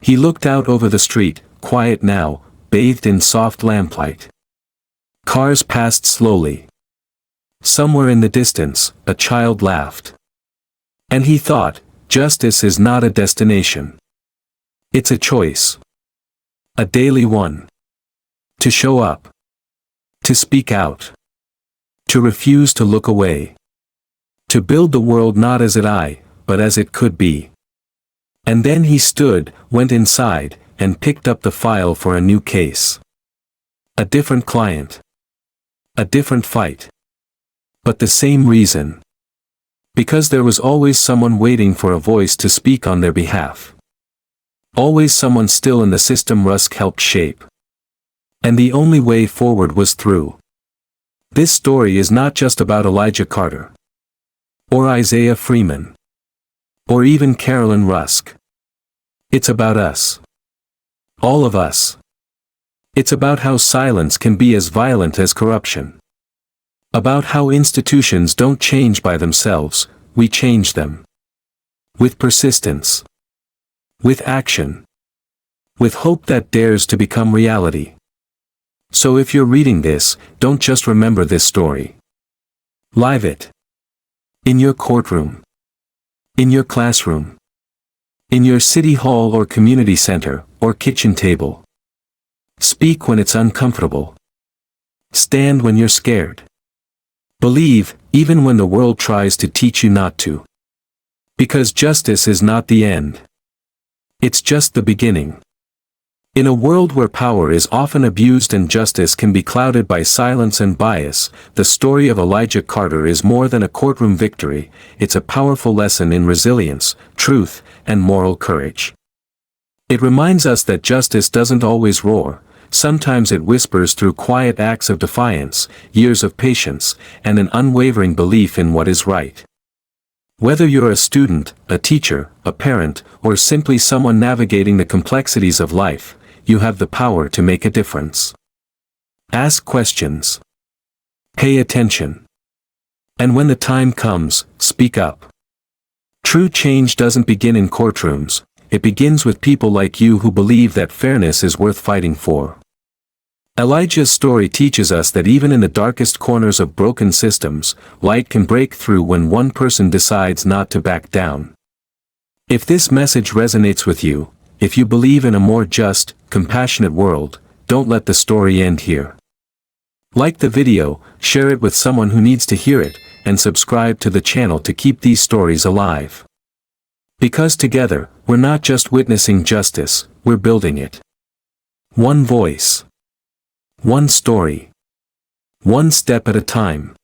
He looked out over the street, quiet now, bathed in soft lamplight. Cars passed slowly. Somewhere in the distance, a child laughed. And he thought, justice is not a destination. It's a choice. A daily one. To show up. To speak out. To refuse to look away. To build the world not as but as it could be. And then he stood, went inside, and picked up the file for a new case. A different client. A different fight. But the same reason. Because there was always someone waiting for a voice to speak on their behalf. Always someone still in the system Rusk helped shape. And the only way forward was through. This story is not just about Elijah Carter. Or Isaiah Freeman. Or even Carolyn Rusk. It's about us. All of us. It's about how silence can be as violent as corruption. About how institutions don't change by themselves, we change them. With persistence. With action. With hope that dares to become reality. So if you're reading this, don't just remember this story. Live it. In your courtroom. In your classroom. In your city hall or community center, or kitchen table. Speak when it's uncomfortable. Stand when you're scared. Believe, even when the world tries to teach you not to. Because justice is not the end. It's just the beginning. In a world where power is often abused and justice can be clouded by silence and bias, the story of Elijah Carter is more than a courtroom victory, it's a powerful lesson in resilience, truth, and moral courage. It reminds us that justice doesn't always roar. Sometimes it whispers through quiet acts of defiance, years of patience, and an unwavering belief in what is right. Whether you're a student, a teacher, a parent, or simply someone navigating the complexities of life, you have the power to make a difference. Ask questions. Pay attention. And when the time comes, speak up. True change doesn't begin in courtrooms, it begins with people like you who believe that fairness is worth fighting for. Elijah's story teaches us that even in the darkest corners of broken systems, light can break through when one person decides not to back down. If this message resonates with you, if you believe in a more just, compassionate world, don't let the story end here. Like the video, share it with someone who needs to hear it, and subscribe to the channel to keep these stories alive. Because together, we're not just witnessing justice, we're building it. One voice. One story. One step at a time.